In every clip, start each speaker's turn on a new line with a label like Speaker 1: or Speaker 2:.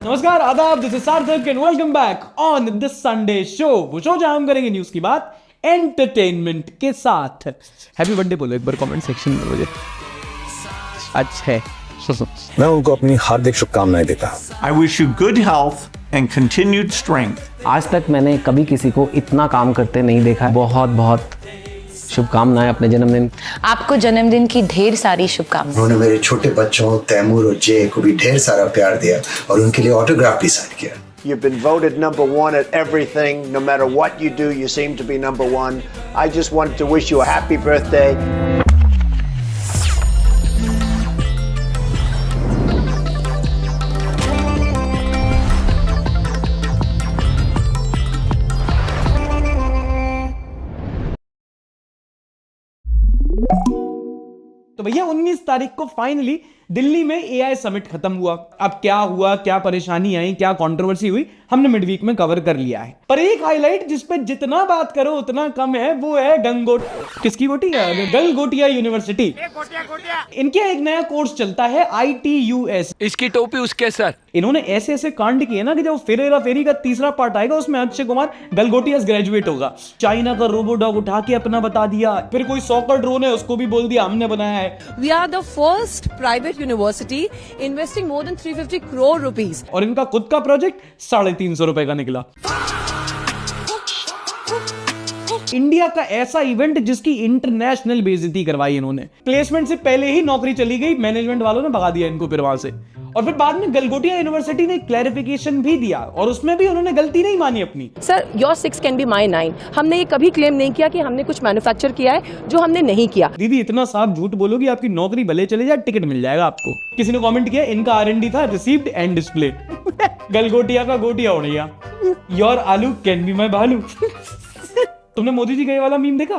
Speaker 1: नमस्कार, आदाब, this is सार्थक and welcome back on this Sunday show. वो शो जहां हम करेंगे न्यूज की बात एंटरटेनमेंट के साथ। हैप्पी बर्थडे बोलो एक बार कमेंट सेक्शन में मुझे। अच्छा है।
Speaker 2: मैं उनको अपनी हार्दिक शुभकामनाएं देता हूं।
Speaker 3: I wish you good health and continued strength.
Speaker 4: आज तक मैंने कभी किसी को इतना काम करते नहीं देखा है। बहुत बहुत शुभकामनाएं अपने जन्मदिन।
Speaker 5: आपको जन्मदिन की ढेर सारी शुभकामनाएं।
Speaker 2: उन्होंने मेरे छोटे बच्चों तैमूर और जे को भी ढेर सारा प्यार दिया और उनके लिए ऑटोग्राफ भी साइन किया।
Speaker 6: You've been voted number one at everything. No matter what you do, you seem to be number one. I just wanted to wish you a happy birthday.
Speaker 1: तो भैया 19 तारीख को फाइनली दिल्ली में एआई समिट खत्म हुआ। अब क्या हुआ, क्या परेशानी आई, क्या कंट्रोवर्सी हुई, हमने मिड वीक में कवर कर लिया है। पर एक हाईलाइट जिस पे जितना बात करो उतना कम है, वो है किसकी गोटिया? गलगोटिया यूनिवर्सिटी। इनके एक नया कोर्स चलता है ITUS।
Speaker 7: इसकी टोपी उसके सर।
Speaker 1: इन्होंने ऐसे ऐसे कांड किए ना कि जब फेरा फेरी का तीसरा पार्ट आएगा उसमें अक्षय कुमार गलगोटियास ग्रेजुएट होगा। चाइना का रोबोडॉग उठा के अपना बता दिया, फिर कोई सॉकर ड्रोन है उसको भी बोल दिया हमने बनाया है।
Speaker 8: We are the first private university investing more than 350 crore rupees.
Speaker 1: और इनका खुद का प्रोजेक्ट 350 रुपए का निकला। इंडिया का ऐसा इवेंट जिसकी इंटरनेशनल बेइज्जती करवाई इन्होंने। प्लेसमेंट से पहले ही नौकरी चली गई, मैनेजमेंट वालों ने भगा दिया इनको फिर वहां से। और फिर बाद में गलगोटिया यूनिवर्सिटी ने क्लैरिफिकेशन भी दिया और उसमें भी उन्होंने गलती नहीं मानी अपनी।
Speaker 8: Sir, your 6 can be my 9. हमने ये कभी क्लेम नहीं किया कि हमने कुछ मैन्युफैक्चर किया है जो हमने नहीं किया।
Speaker 1: दीदी इतना साफ झूठ बोलोगी आपकी नौकरी भले चले जाए, टिकट मिल जाएगा आपको। किसी ने कमेंट किया इनका R&D था रिसीव्ड एंड डिस्प्ले। गलगोटिया का गोटिया हो गया। योर आलू कैन बी माय भालू। तुमने मोदी जी गए वाला मीम देखा?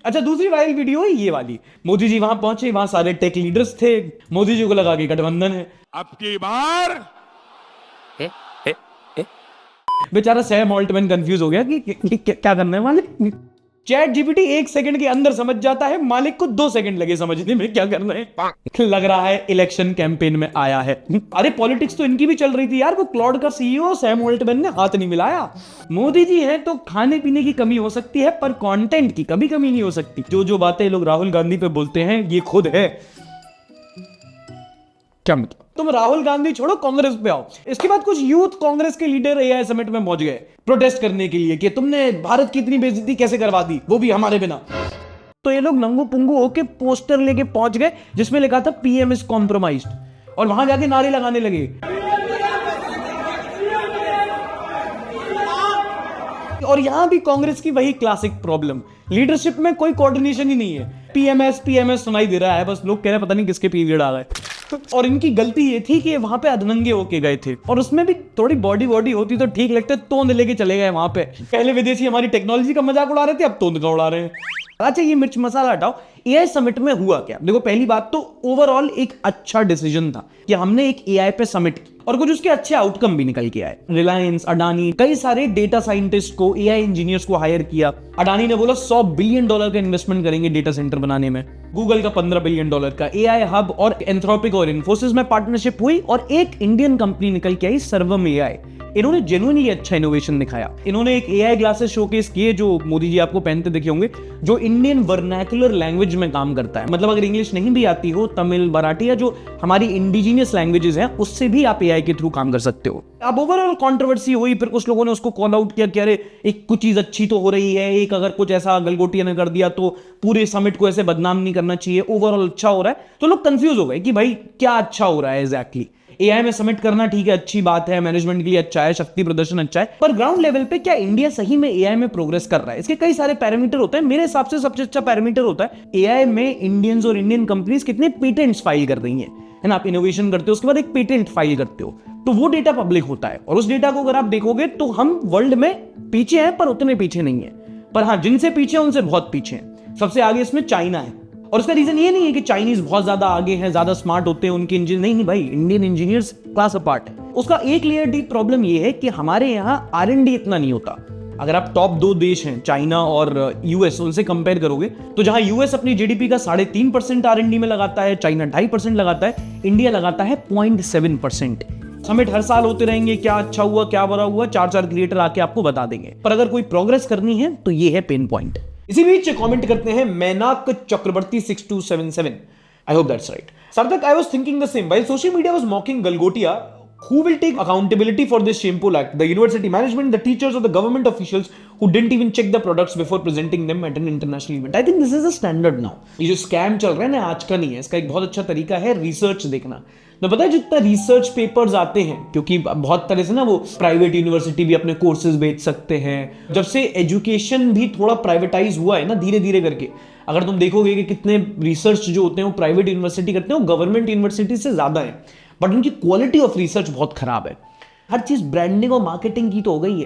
Speaker 1: अच्छा, दूसरी वायरल वीडियो है ये वाली। मोदी जी वहां पहुंचे, वहां सारे टेक लीडर्स थे। मोदी जी को लगा कि गठबंधन है।
Speaker 7: अब की बार
Speaker 1: बेचारा सैम ऑल्टमैन कंफ्यूज हो गया कि क्या करना है मालिक। चैट जीपीटी 1 सेकंड के अंदर समझ जाता है, मालिक को 2 सेकंड लगे समझने में क्या करना है। लग रहा है इलेक्शन कैंपेन में आया है। अरे पॉलिटिक्स तो इनकी भी चल रही थी यार। वो क्लॉड का सीईओ सैम ऑल्टमैन ने हाथ नहीं मिलाया। मोदी जी हैं तो खाने पीने की कमी हो सकती है पर कंटेंट की कभी कमी नहीं हो सकती। जो बातें लोग राहुल गांधी पे बोलते हैं ये खुद है। क्या मतलब? तुम राहुल गांधी छोड़ो, कांग्रेस पे आओ। इसके बाद कुछ यूथ कांग्रेस के लीडर एआई समिट में पहुंच गए प्रोटेस्ट करने के लिए कि तुमने भारत की इतनी बेइज्जती कैसे करवा दी, वो भी हमारे बिना। तो ये लोग नंगू पुंगू होके पोस्टर लेके पहुंच गए जिसमें लिखा था PM इज कॉम्प्रोमाइज्ड और वहां जाके नारे लगाने लगे। और यहां भी कांग्रेस की वही क्लासिक प्रॉब्लम, लीडरशिप में कोई कोऑर्डिनेशन ही नहीं है। PMS सुनाई दे रहा है, बस लोग कह रहे पता नहीं किसके पीरियड आ गए। और इनकी गलती ये थी कि वहां पे अधनंगे होके गए थे और उसमें भी थोड़ी बॉडी होती तो ठीक लगता, तोंद लेके चले गए वहां पे। पहले विदेशी हमारी टेक्नोलॉजी का मजाक उड़ा रहे थे, अब तोंद का उड़ा रहे हैं। अच्छा, ये मिर्च मसाला हटाओ। एआई समिट में हुआ क्या? देखो, पहली बात तो ओवरऑल एक अच्छा डिसीजन था कि हमने एक एआई पे समिट की और कुछ उसके अच्छे आउटकम भी निकल के आए। रिलायंस, अडानी, कई सारे डेटा साइंटिस्ट को, एआई इंजीनियर्स को हायर किया। अडानी ने बोला $100 बिलियन का इन्वेस्टमेंट करेंगे डेटा सेंटर बनाने में। गूगल का $15 बिलियन का। एआई हब और एंथ्रोपिक और इन्फोसिस में पार्टनरशिप हुई और एक इंडियन कंपनी निकल के आई, सर्वम एआई। इन्होंने जेन्युइनली अच्छा इनोवेशन दिखाया। इन्होंने एक एआई ग्लासेस शोकेस किए जो मोदी जी आपको पहनते देखे होंगे, जो इंडियन वर्नाक्युलर लैंग्वेज में काम करता है। मतलब अगर इंग्लिश नहीं भी आती हो, तमिल, मराठी या जो हमारी इंडिजीनियस लैंग्वेजेस हैं उससे भी आप एआई के थ्रू काम कर सकते हो। अब ओवरऑल कंट्रोवर्सी हुई, फिर कुछ लोगों ने उसको कॉल आउट किया कि अरे एक कुछ चीज अच्छी तो हो रही है, एक अगर कुछ ऐसा गलगोटिया ने कर दिया तो पूरे समिट को ऐसे बदनाम नहीं करना चाहिए, ओवरऑल अच्छा हो रहा है। तो लोग कंफ्यूज हो गए कि भाई क्या अच्छा हो रहा है एग्जैक्टली। एआई में समिट करना ठीक है, अच्छी बात है, मैनेजमेंट के लिए अच्छा है, शक्ति प्रदर्शन अच्छा है, पर ग्राउंड लेवल पे क्या इंडिया सही में एआई में प्रोग्रेस कर रहा है? इसके कई सारे पैरामीटर होते हैं। मेरे हिसाब से सबसे अच्छा पैरामीटर होता है एआई में इंडियंस और इंडियन कंपनीज कितने पेटेंट्स फाइल कर रही है ना। आप इनोवेशन करते हो, उसके बाद एक पेटेंट फाइल करते हो, तो वो डेटा पब्लिक होता है। और उस डेटा को अगर आप देखोगे तो हम वर्ल्ड में पीछे हैं पर उतने पीछे नहीं है। पर हाँ, जिनसे पीछे उनसे बहुत पीछे हैं। सबसे आगे इसमें चाइना है और उसका रीजन ये नहीं है कि चाइनीज बहुत ज्यादा आगे हैं, ज्यादा स्मार्ट होते हैं उनके इंजीनियर, नहीं भाई, इंडियन इंजीनियर्स क्लास अपार्ट है। उसका एक लेयर डीप प्रॉब्लम ये है कि हमारे यहाँ R&D इतना नहीं होता। अगर आप टॉप 2 देश हैं चाइना और यूएस, उनसे कंपेयर करोगे तो जहां यूएस अपनी जीडीपी का 3.5% R&D में लगाता है, चाइना 2.5% लगाता है, इंडिया लगाता है 0.7%। समिट हर साल होते रहेंगे, क्या अच्छा हुआ क्या बुरा हुआ 4 क्रिएटर आके आपको बता देंगे, पर अगर कोई प्रोग्रेस करनी है तो ये है पेन पॉइंट। इसी बीच कमेंट करते हैं मैनाक चक्रवर्ती 6277, I hope that's right. Sarthak, I was thinking the same. While social media was mocking Galgotia, who will take accountability for this shameful act? The university management, the teachers, or the government officials who didn't even check the products before presenting them at an international event? I think this is a standard now. ये जो scam चल रहा है ना, आज का नहीं है, इसका एक बहुत अच्छा तरीका है रिसर्च देखना। तो पता है जितना रिसर्च पेपर्स आते हैं, क्योंकि बहुत तरह से ना वो प्राइवेट यूनिवर्सिटी भी अपने कोर्सेज बेच सकते हैं, जब से एजुकेशन भी थोड़ा प्राइवेटाइज हुआ है ना धीरे धीरे करके, अगर तुम देखोगे कि कितने रिसर्च जो होते हैं वो प्राइवेट यूनिवर्सिटी करते हैं वो गवर्नमेंट यूनिवर्सिटी से ज्यादा है, बट उनकी क्वालिटी ऑफ रिसर्च बहुत खराब है। हर चीज ब्रांडिंग और मार्केटिंग की तो हो गई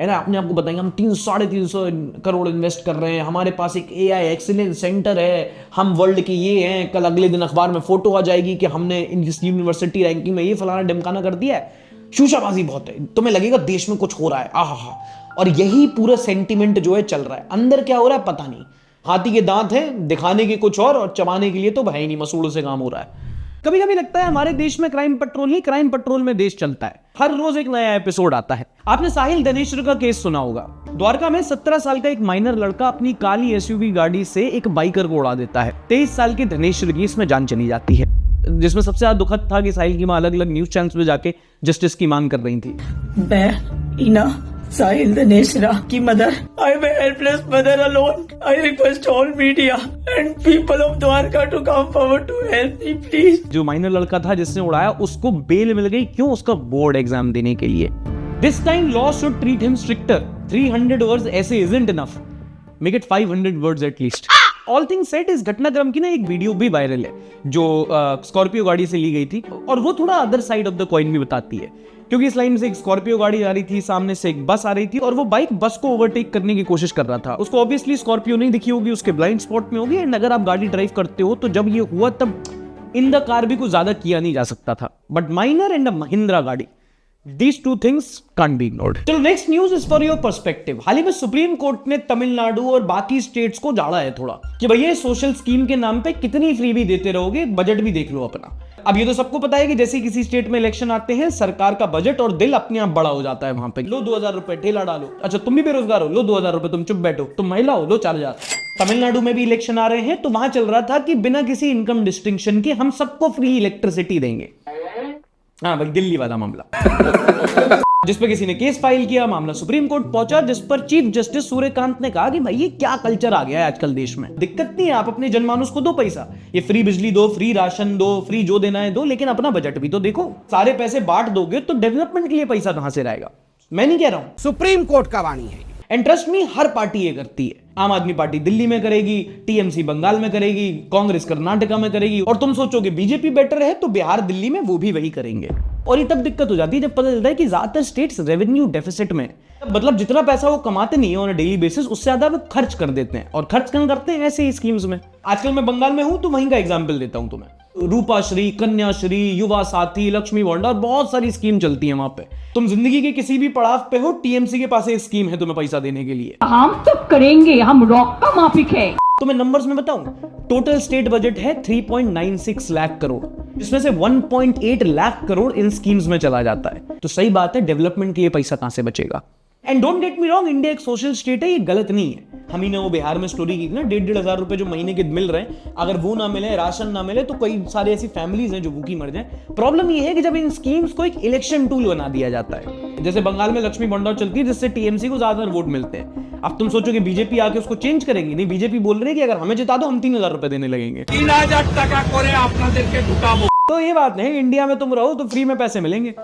Speaker 1: है ना। अपने आपको बताएंगे हम 300-350 करोड़ इन्वेस्ट कर रहे हैं, हमारे पास एक AI एक्सीलेंस सेंटर है, हम वर्ल्ड के ये हैं, कल अगले दिन अखबार में फोटो आ जाएगी कि हमने इस यूनिवर्सिटी रैंकिंग में ये फलाना ढिमकाना कर दिया है। शूशाबाजी बहुत है, तुम्हें लगेगा देश में कुछ हो रहा है, आहा। और यही पूरा सेंटिमेंट जो है चल रहा है, अंदर क्या हो रहा है पता नहीं। हाथी के दांत हैं, दिखाने के कुछ और चबाने के लिए तो भाई नहीं, मसूड़ों से काम हो रहा है। कभी कभी लगता है हमारे देश में क्राइम पेट्रोल नहीं, क्राइम पेट्रोल में देश चलता है। हर रोज एक नया एपिसोड आता है। आपने साहिल दनेश्वर का केस सुना होगा। द्वारका में 17 साल का एक माइनर लड़का अपनी काली SUV गाड़ी से एक बाइकर को उड़ा देता है। 23 साल के धनेश्वर की इसमें जान चली जाती है, जिसमें सबसे ज्यादा दुखद था कि साहिल की मां अलग अलग न्यूज चैनल्स में जाके जस्टिस की मांग कर रही थी।
Speaker 9: मैं इना साहिल दनेश्वरा की mother, I am a helpless mother alone. I request all media and people of Dwarka to come forward to help me please.
Speaker 1: जो माइनर लड़का था जिसने उड़ाया, उसको बेल मिल गई, क्यों? उसका बोर्ड एग्जाम देने के लिए। This time law should treat him stricter. 300 words essay isn't enough, make it 500 words at least. All things said, इस घटनाक्रम की ना एक वीडियो भी वायरल है जो स्कॉर्पियो गाड़ी से ली गई थी, और वो थोड़ा other side of the coin भी बताती है, क्योंकि इस लाइन से एक स्कॉर्पियो गाड़ी आ रही थी, सामने से एक बस आ रही थी, और वो बाइक बस को ओवरटेक करने की कोशिश कर रहा था। उसको ऑब्वियसली स्कॉर्पियो नहीं दिखी होगी, उसके ब्लाइंड स्पॉट में होगी। एंड अगर आप गाड़ी ड्राइव करते हो तो जब ये हुआ तब इन द कार भी कुछ ज्यादा किया नहीं जा सकता था, but minor and a Mahindra गाड़ी, These two things can't be ignored. चलो next news is for your perspective. हाल ही में सुप्रीम कोर्ट ने तमिलनाडु और बाकी स्टेट्स को झाड़ा है थोड़ा कि भैया सोशल स्कीम के नाम पे कितनी फ्री भी देते रहोगे, बजट भी देख लो अपना। अब ये तो सबको पता है कि जैसे किसी स्टेट में इलेक्शन आते हैं, सरकार का बजट और दिल अपने आप बड़ा हो जाता है। वहां पे लो 2000 रुपए ठेला डालो, अच्छा तुम भी बेरोजगार हो, लो 2000 रुपए, तुम चुप बैठो, तुम महिला हो, लो 4000। तमिलनाडु में भी इलेक्शन आ रहे हैं, तो वहां चल रहा था कि बिना किसी इनकम डिस्टिंक्शन के हम सबको फ्री इलेक्ट्रिसिटी देंगे। हाँ भाई, दिल्ली वाला मामला जिस पर किसी ने केस फाइल किया, मामला सुप्रीम कोर्ट पहुंचा, जिस पर चीफ जस्टिस सूर्यकांत ने कहा कि भाई ये क्या कल्चर आ गया है आजकल देश में। दिक्कत नहीं है, आप अपने जनमानुस को दो पैसा, ये फ्री बिजली दो, फ्री राशन दो, फ्री जो देना है दो, लेकिन अपना बजट भी तो देखो। सारे पैसे बांट दोगे तो डेवलपमेंट के लिए पैसा कहां से रहेगा? मैं नहीं कह रहा हूं,
Speaker 10: सुप्रीम कोर्ट का वाणी है।
Speaker 1: And trust me, her party ये करती है। आम आदमी पार्टी दिल्ली में करेगी, TMC बंगाल में करेगी, कांग्रेस कर्नाटका में करेगी, और तुम सोचोगे बीजेपी बेटर है तो बिहार दिल्ली में वो भी वही करेंगे। और ये तब दिक्कत हो जाती है जब पता चलता है कि ज्यादातर स्टेट्स रेवेन्यू डेफिसिट में, मतलब जितना पैसा वो कमाते नहीं है ऑन अ डेली बेसिस, उससे ज्यादा वो खर्च कर देते हैं। और खर्च क्यों करते हैं? ऐसे ही स्कीम्स में। आजकल मैं बंगाल में हूं तो वहीं का एग्जाम्पल देता हूं तुम्हें। रूपाश्री, कन्याश्री, युवा साथी, लक्ष्मी भंडार, बहुत सारी स्कीम चलती है वहां पे। तुम जिंदगी के किसी भी पड़ाव पे हो, TMC के पास एक स्कीम है तुम्हें पैसा देने के लिए।
Speaker 9: हम तो करेंगे, हम रॉक का माफिक है।
Speaker 1: तुम्हें नंबर्स में बताऊं, टोटल स्टेट बजट है 3.96 लाख करोड़, जिसमें से 1.8 लाख करोड़ इन स्कीम्स में चला जाता है। तो सही बात है, डेवलपमेंट के लिए पैसा कहां से बचेगा? And don't get me wrong, India एक सोशल स्टेट है, ये गलत नहीं है। हम ही ने वो बिहार में स्टोरी की ना, 1,500 रुपए जो महीने के मिल रहे हैं, अगर वो ना मिले, राशन ना मिले, तो कई सारी ऐसी फैमिलीज हैं जो भूखी मर जाएं। प्रॉब्लम ये है कि जब इन स्कीम्स को एक इलेक्शन टूल बना दिया जाता है, जैसे बंगाल में लक्ष्मी भंडार चलती है जिससे TMC को ज्यादा वोट मिलते हैं। अब तुम सोचो कि बीजेपी आके उसको चेंज करेगी? नहीं, बीजेपी बोल रही है कि अगर हमें जिता दो हम 3,000 रुपए देने लगेंगे।
Speaker 7: 3,000 टका करे आपनादेर के ढुकाबो।
Speaker 1: तो ये बात नहीं, इंडिया में तुम रहो तो फ्री में पैसे मिलेंगे,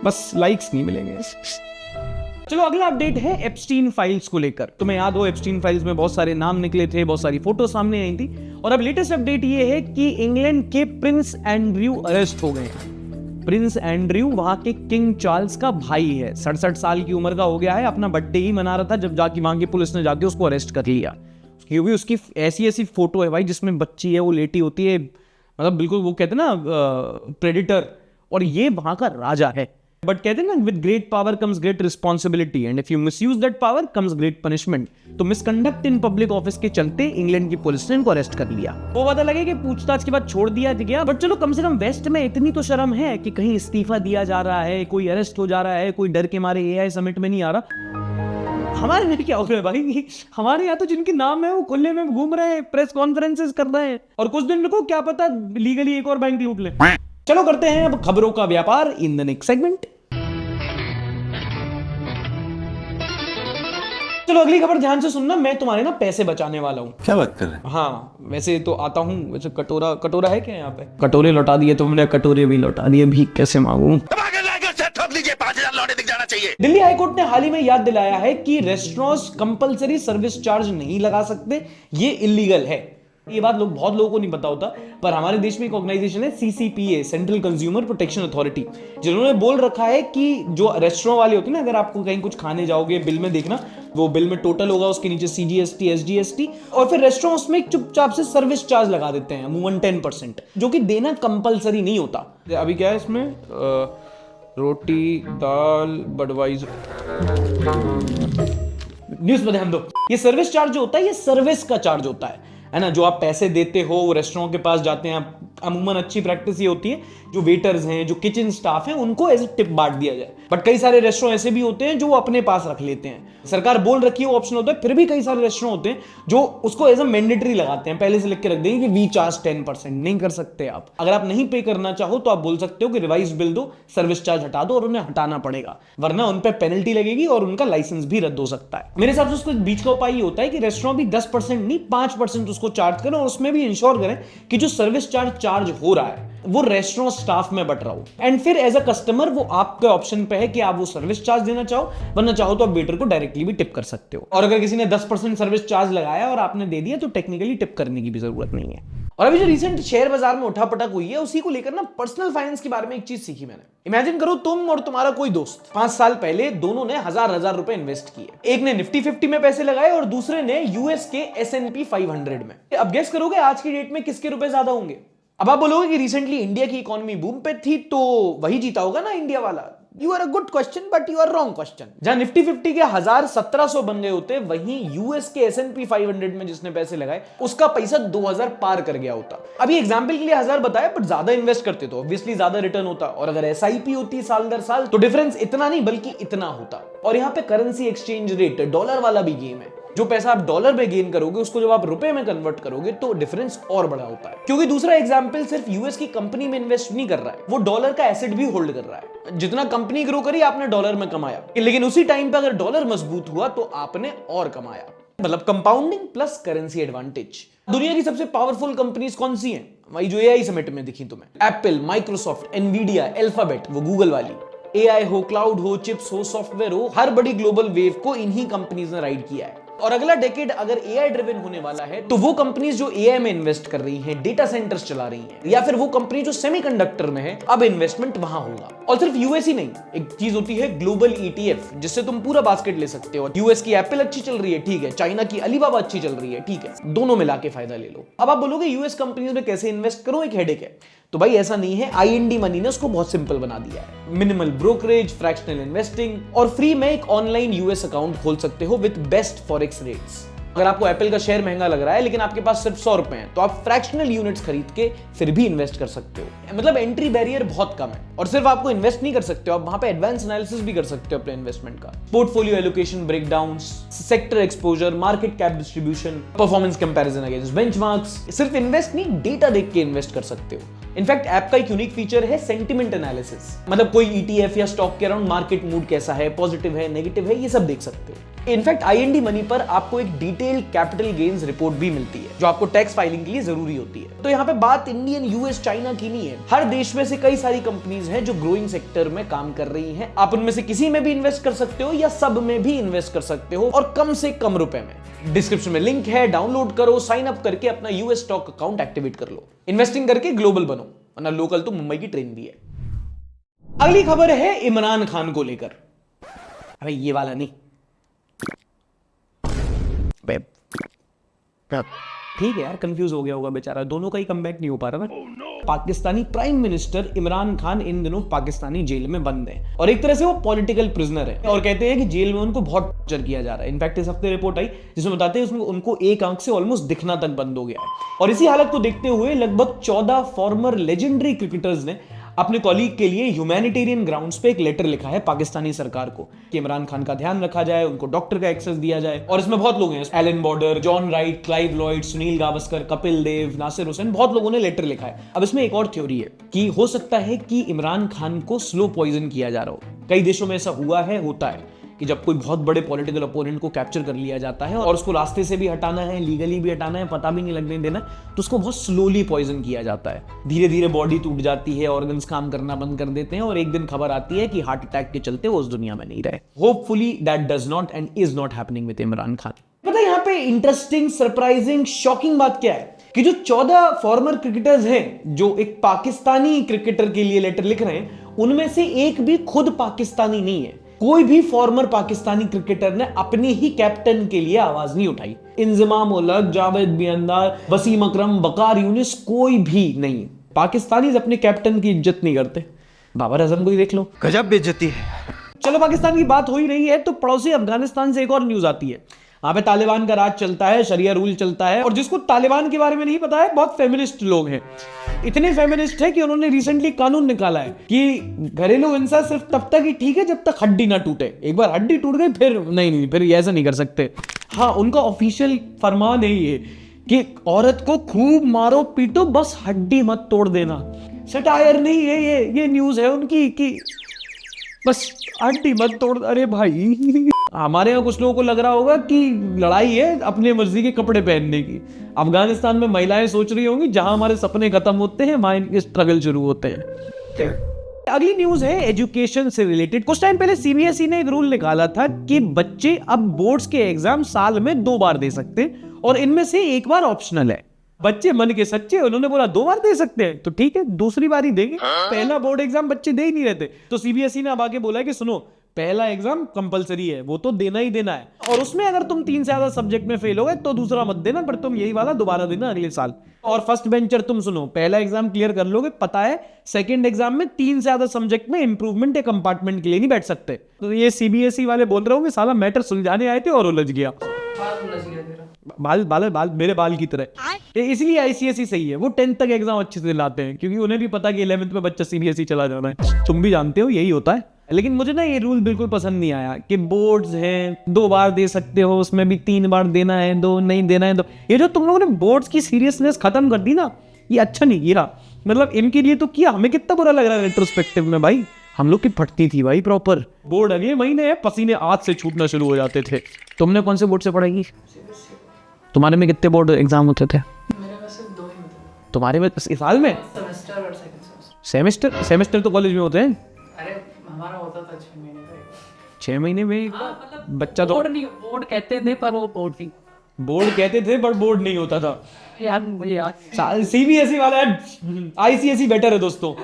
Speaker 1: बस लाइक्स नहीं मिलेंगे। चलो अगला अपडेट है एप्स्टीन फाइल्स को लेकर। तुम्हें याद हो एप्स्टीन फाइल्स में बहुत सारे नाम निकले थे, बहुत सारी फोटो सामने आई थी, और अब लेटेस्ट अपडेट ये है कि इंग्लैंड के प्रिंस एंड्रयू अरेस्ट हो गए। प्रिंस एंड्रयू वहां के किंग चार्ल्स का भाई है, 67 साल की उम्र का हो गया है। अपना बर्थडे ही मना रहा था जब जाके वहां की पुलिस ने जाके उसको अरेस्ट कर लिया, क्योंकि उसकी ऐसी ऐसी फोटो है भाई जिसमें बच्ची है, वो लेटी होती है, मतलब बिल्कुल वो कहते हैं ना प्रेडिटर, और ये वहां का राजा है। बट कहते हैं ना, with great power comes great responsibility and if you misuse that power comes great punishment. तो मिसकंडक्ट इन पब्लिक ऑफिस के चलते इंग्लैंड की पुलिस ने इनको अरेस्ट कर लिया। वो पता लगे कि पूछताछ के बाद छोड़ दिया गया, बट चलो कम से कम वेस्ट में इतनी तो शर्म है कि कहीं इस्तीफा दिया जा रहा है, कोई अरेस्ट हो जा रहा है, कोई डर के मारे AI समिट में नहीं आ रहा। हमारे में क्या हो रहा है भाई? हमारे यहाँ तो जिनके नाम है वो खुले में घूम रहे हैं, प्रेस कॉन्फ्रेंसेस कर रहे हैं, और कुछ दिन को क्या पता लीगली एक और बैंक लूट ले। चलो करते हैं अब खबरों का व्यापार इन द नेक्स्ट सेगमेंट। चलो अगली खबर ध्यान से सुनना, मैं तुम्हारे ना पैसे बचाने वाला हूँ।
Speaker 3: क्या बात कर रहे हैं?
Speaker 1: हाँ वैसे तो आता हूँ, वैसे कटोरा है क्या यहाँ पे? कटोरे लौटा दिए तो मैंने कटोरे भी लौटा दिए, भीख कैसे मांगू? दिल्ली हाईकोर्ट ने हाल ही में याद दिलाया है कि रेस्टोरेंट्स कंपलसरी सर्विस चार्ज नहीं लगा सकते, ये इलीगल है। ये बात बहुत लोगों को नहीं पता होता, पर हमारे देश में एक ऑर्गेनाइजेशन है CCPA, central consumer protection authority, जिन्होंने बोल रखा है कि जो रेस्टोरेंट वाले होते हैं ना, अगर आपको कहीं कुछ खाने जाओगे, बिल में देखना, वो बिल में टोटल होगा, उसके नीचे CGST SGST, और फिर रेस्टोरेंट्स में चुपचाप से सर्विस चार्ज लगा देते हैं, अमूमन 10%, जो कि देना कंपलसरी नहीं होता। अभी क्या है इसमें, रोटी दाल बडवाइजर, न्यूज पर ध्यान दो। ये सर्विस चार्ज जो होता है, ये सर्विस का चार्ज होता है ना, जो आप पैसे देते हो, वो रेस्टोरेंट के पास जाते हैं, अमूमन अच्छी प्रैक्टिस ये होती है जो वेटर्स हैं, जो किचन स्टाफ हैं, उनको एज टिप बांट दिया जाए। बट कई सारे रेस्टोरेंट ऐसे भी होते हैं जो वो अपने पास रख लेते हैं, सरकार बोल रखी है वो ऑप्शन होता है, फिर भी कई सारे रेस्टोरेंट होते हैं जो उसको एज अ मैंडेटरी लगाते हैं, पहले से लिख के रख देंगे कि वी चार्ज 10%। नहीं कर सकते आप। अगर आप नहीं पे करना चाहो तो आप बोल सकते हो कि रिवाइज बिल दो, सर्विस चार्ज हटा दो, और उन्हें हटाना पड़ेगा, वरना उन पर पेनल्टी लगेगी और उनका लाइसेंस भी रद्द हो सकता है। मेरे हिसाब से उसको बीच का उपाय ये होता है कि रेस्टोरेंट भी 10% नहीं 5% उसको चार्ज करें, और उसमें भी इंश्योर करें कि जो सर्विस चार्ज हो रहा है वो रेस्टोरेंट स्टाफ में बट रहा हो, एंड फिर एज अ कस्टमर वो आपके ऑप्शन पे है कि आप वो सर्विस चार्ज देना चाहो, वरना चाहो तो आप वेटर को डायरेक्टली भी टिप कर सकते हो। और अगर किसी ने 10% सर्विस चार्ज लगाया और आपने दे दिया तो टेक्निकली टिप करने की भी जरूरत नहीं है। और अभी जो रिसेंट शेयर बाजार में उठापटक हुई है, उसी को लेकर ना पर्सनल फाइनेंस के बारे में एक चीज सीखी मैंने। इमेजिन करो तुम और तुम्हारा कोई दोस्त 5 साल पहले दोनों ने हजार रुपए इन्वेस्ट किए। एक ने निफ्टी 50 में पैसे लगाए और दूसरे ने यूएस के S&P 500 में। अब गेस करोगे आज की डेट में किसके रुपए ज्यादा होंगे? अब आप बोलोगे कि रिसेंटली इंडिया की इकोनॉमी बूम पे थी तो वही जीता होगा ना इंडिया वाला। You are a good question but you are wrong question. जहां निफ्टी 50 के 1700 बन गए होते, वहीं यूएस के S&P 500 में जिसने पैसे लगाए उसका पैसा 2000 पार कर गया होता। अभी एग्जांपल के लिए 1000 बताया, बट ज्यादा इन्वेस्ट करते तो ऑब्वियसली ज्यादा रिटर्न होता, और अगर SIP होती साल दर साल तो डिफरेंस इतना नहीं बल्कि इतना होता। और यहाँ पे करेंसी एक्सचेंज रेट डॉलर वाला भी गेम है। जो पैसा आप डॉलर में गेन करोगे उसको जब आप रुपए में कन्वर्ट करोगे तो डिफरेंस और बड़ा होता है, क्योंकि दूसरा एग्जांपल सिर्फ यूएस की कंपनी में इन्वेस्ट नहीं कर रहा है, वो डॉलर का एसेट भी होल्ड कर रहा है। जितना कंपनी ग्रो करी आपने डॉलर में कमाया, लेकिन उसी टाइम पे अगर डॉलर मजबूत हुआ तो आपने और कमाया। मतलब कंपाउंडिंग प्लस करेंसी एडवांटेज। दुनिया की सबसे पावरफुल कंपनीज कौन सी हैं? वही जो AI समिट में दिखी तुम्हें, एप्पल, माइक्रोसॉफ्ट, एनवीडिया, अल्फाबेट, वो गूगल वाली। AI हो, क्लाउड हो, चिप्स हो, सॉफ्टवेयर हो, हर बड़ी ग्लोबल वेव को इन्हीं कंपनीज ने राइड किया है। और अगला डेकेड अगर AI ड्रिवन होने वाला है तो वो कंपनीज जो AI में इन्वेस्ट कर रही हैं, डेटा सेंटर्स चला रही हैं, या फिर वो कंपनी जो सेमीकंडक्टर में है, अब इन्वेस्टमेंट वहां होगा। और सिर्फ यूएस ही नहीं, एक चीज होती है ग्लोबल ETF, जिससे तुम पूरा बास्केट ले सकते हो। यूएस की एप्पल अच्छी चल रही है, ठीक है, चाइना की अलीबाबा अच्छी चल रही है, ठीक है, दोनों मिला के फायदा ले लो। अब आप बोलोगे यूएस कंपनीज में कैसे इन्वेस्ट करो, एक हेडेक है। तो भाई ऐसा नहीं है, IND मनी ने उसको बहुत सिंपल बना दिया है। मिनिमल ब्रोकरेज, फ्रैक्शनल इन्वेस्टिंग, और फ्री में एक ऑनलाइन यूएस अकाउंट खोल सकते हो विद बेस्ट फॉरेक्स रेट्स। अगर आपको एप्पल का शेयर महंगा लग रहा है लेकिन आपके पास सिर्फ 100 रुपए हैं, तो आप फ्रैक्शनल यूनिट्स खरीद के फिर भी इन्वेस्ट कर सकते हो। मतलब एंट्री बैरियर बहुत कम है, और सिर्फ आपको इन्वेस्ट नहीं कर सकते हो, आप वहां पे एडवांस एनालिसिस भी कर सकते हो अपने इन्वेस्टमेंट का। Portfolio allocation breakdowns, sector exposure, market cap distribution, performance comparison against benchmarks. सिर्फ इन्वेस्ट नहीं, डेटा देख के इन्वेस्ट कर सकते हो। इनफैक्ट ऐप का एक यूनिक फीचर है सेंटिमेंट एनालिसिस, मतलब कोई ETF या स्टॉक के अराउंड मार्केट मूड कैसा है, पॉजिटिव है, नेगेटिव है, ये सब देख सकते हो। इनफैक्ट IND मनी पर आपको एक डिटेल्ड कैपिटल गेन्स रिपोर्ट भी मिलती है, जो आपको टैक्स फाइलिंग के लिए जरूरी होती है। तो यहाँ पे बात इंडियन, यूएस, चाइना की नहीं है, हर देश में से कई सारी कंपनीज हैं जो ग्रोइंग सेक्टर में काम कर रही हैं। आप उनमें से किसी में भी इन्वेस्ट कर सकते हो या सब में भी इन्वेस्ट कर सकते हो, और कम से कम रुपए में। डिस्क्रिप्शन में लिंक है, डाउनलोड करो, साइन अप करके अपना यूएस स्टॉक अकाउंट एक्टिवेट कर लो। इन्वेस्टिंग करके ग्लोबल बनो, वरना लोकल तो मुंबई की ट्रेन भी है। अगली खबर है इमरान खान को लेकर। अरे ये वाला नहीं, ठीक है यार, कंफ्यूज हो गया होगा बेचारा, दोनों का ही कमबैक नहीं हो पा रहा ना। पाकिस्तानी प्राइम मिनिस्टर इमरान खान इन दिनों पाकिस्तानी जेल में बंद है और एक तरह से वो पॉलिटिकल प्रिजनर है और कहते हैं कि जेल में उनको बहुत टॉर्चर किया जा रहा है। इनफैक्ट इस हफ्ते रिपोर्ट आई जिसमें बताते हैं उसमें उनको एक आंख से ऑलमोस्ट दिखना तक बंद हो गया है। और इसी हालत को देखते हुए लगभग 14 फॉर्मर लेजेंडरी क्रिकेटर्स ने अपने कॉलीग के लिए ह्यूमैनिटेरियन ग्राउंड्स पे एक लेटर लिखा है पाकिस्तानी सरकार को कि इमरान खान का ध्यान रखा जाए, उनको डॉक्टर का एक्सेस दिया जाए। और इसमें बहुत लोग हैं, Allan Border, John Wright, Clive Lloyd, Sunil Gavaskar, Kapil Dev, Nasser Hussain, बहुत लोगों ने लेटर लिखा है। अब इसमें एक और थ्योरी है कि हो सकता है कि इमरान खान को स्लो पॉइजन किया जा रहा हो। कई देशों में ऐसा हुआ है, होता है कि जब कोई बहुत बड़े पॉलिटिकल अपोनेंट को कैप्चर कर लिया जाता है और उसको रास्ते से भी हटाना है, लीगली भी हटाना है, पता भी नहीं लगने देना, तो उसको बहुत स्लोली पॉइजन किया जाता है। धीरे धीरे बॉडी टूट जाती है, ऑर्गन्स काम करना बंद कर देते हैं और एक दिन खबर आती है कि हार्ट अटैक के चलते वो उस दुनिया में नहीं रहे। Hopefully that does not and is not happening with Imran Khan. पता है यहाँ पे इंटरेस्टिंग, सरप्राइजिंग, शॉकिंग बात क्या है कि जो 14 फॉर्मर क्रिकेटर्स हैं जो एक पाकिस्तानी क्रिकेटर के लिए लेटर लिख रहे हैं, उनमें से एक भी खुद पाकिस्तानी नहीं है। कोई भी फॉर्मर पाकिस्तानी क्रिकेटर ने अपने ही कैप्टन के लिए आवाज नहीं उठाई। इंजमाम उल-हक, जावेद मियांदार, वसीम अकरम, वकार यूनिस, कोई भी नहीं। पाकिस्तानी अपने कैप्टन की इज्जत नहीं करते। बाबर आजम को ही देख लो,
Speaker 10: गजब बेइज्जती है।
Speaker 1: चलो पाकिस्तान की बात हो ही रही है तो पड़ोसी अफगानिस्तान से एक और न्यूज आती है। वहां पे तालिबान का राज चलता है, शरिया रूल चलता है और जिसको तालिबान के बारे में नहीं पता है, बहुत फेमिनिस्ट लोग हैं। इतने फेमिनिस्ट है कि उन्होंने रिसेंटली कानून निकाला है कि घरेलू हिंसा सिर्फ तब तक ही ठीक है जब तक हड्डी ना टूटे। एक बार हड्डी टूट गई फिर नहीं, फिर ऐसा नहीं कर सकते। हाँ, उनका ऑफिशियल फरमान है ये कि औरत को खूब मारो पीटो, बस हड्डी मत तोड़ देना। सटायर नहीं है ये न्यूज है उनकी कि बस हड्डी मत तोड़। अरे भाई, हमारे यहाँ कुछ लोगों को लग रहा होगा कि लड़ाई है अपने मर्जी के कपड़े पहनने की। अफगानिस्तान में महिलाएं सोच रही होंगी जहां हमारे सपने खत्म होते हैं वहां इनके स्ट्रगल शुरू होते हैं। अगली न्यूज है एजुकेशन से रिलेटेड। कुछ टाइम पहले सीबीएसई ने एक रूल निकाला था कि बच्चे अब बोर्ड्स के एग्जाम साल में 2 बार दे सकते हैं और इनमें से एक बार ऑप्शनल है। बच्चे मन के सच्चे, उन्होंने बोला 2 बार दे सकते हैं तो ठीक है, दूसरी बार ही देंगे। पहला बोर्ड एग्जाम बच्चे दे ही नहीं रहते, तो सीबीएसई ने अब आके बोला कि सुनो, पहला एग्जाम कंपलसरी है, वो तो देना ही देना है और उसमें अगर तुम 3 से ज्यादा सब्जेक्ट में फेल हो गए तो दूसरा मत देना, पर तुम यही वाला दोबारा देना अगले साल। और फर्स्ट बेंचर तुम सुनो, पहला एग्जाम क्लियर कर लोगे, पता है सेकंड एग्जाम में 3 से ज्यादा सब्जेक्ट में इंप्रूवमेंट या कंपार्टमेंट के लिए नहीं बैठ सकते। तो ये सीबीएसई वाले बोल रहे होंगे साला मैटर सुलझाने आए थे और उलझ गया। बाल मेरे बाल की तरह। इसलिए आईसीएसई सही है, वो 10th तक एग्जाम अच्छे से लाते हैं क्योंकि उन्हें भी पता कि 11th में बच्चा सीबीएसई चला जाना है। तुम भी जानते हो यही होता है। लेकिन मुझे ना ये रूल बिल्कुल पसंद नहीं आया कि बोर्ड्स हैं 2 बार दे सकते हो, उसमें भी 3 बार देना है, 2 नहीं देना है। तो ये जो तुम लोगों ने बोर्ड्स की सीरियसनेस खत्म कर दी ना, ये अच्छा नहीं किया। मतलब इनके लिए तो किया, हमें कितना बुरा लग रहा है रेट्रोस्पेक्टिव में। भाई हम लोग की फटती थी भाई प्रॉपर। बोर्ड अगले महीने है, पसीने हाथ से छूटना शुरू हो जाते थे। तुमने कौन से बोर्ड से पढ़ाई? तुम्हारे में कितने बोर्ड एग्जाम होते थे?
Speaker 9: मेरे में सिर्फ 2 ही होते।
Speaker 1: तुम्हारे में साल में?
Speaker 9: सेमेस्टर और सेकंड
Speaker 1: सेमेस्टर तो कॉलेज में होते हैं।
Speaker 9: अरे हमारा होता था 6 महीने का।
Speaker 1: 6 महीने में
Speaker 9: मतलब
Speaker 1: बच्चा तो
Speaker 9: बोर्ड कहते थे पर वो बोर्ड थी।
Speaker 1: बोर्ड कहते थे बट बोर्ड नहीं होता था
Speaker 9: यार, मुझे याद।
Speaker 1: सीबीएसई वाला आईसीएसई बेटर है दोस्तों।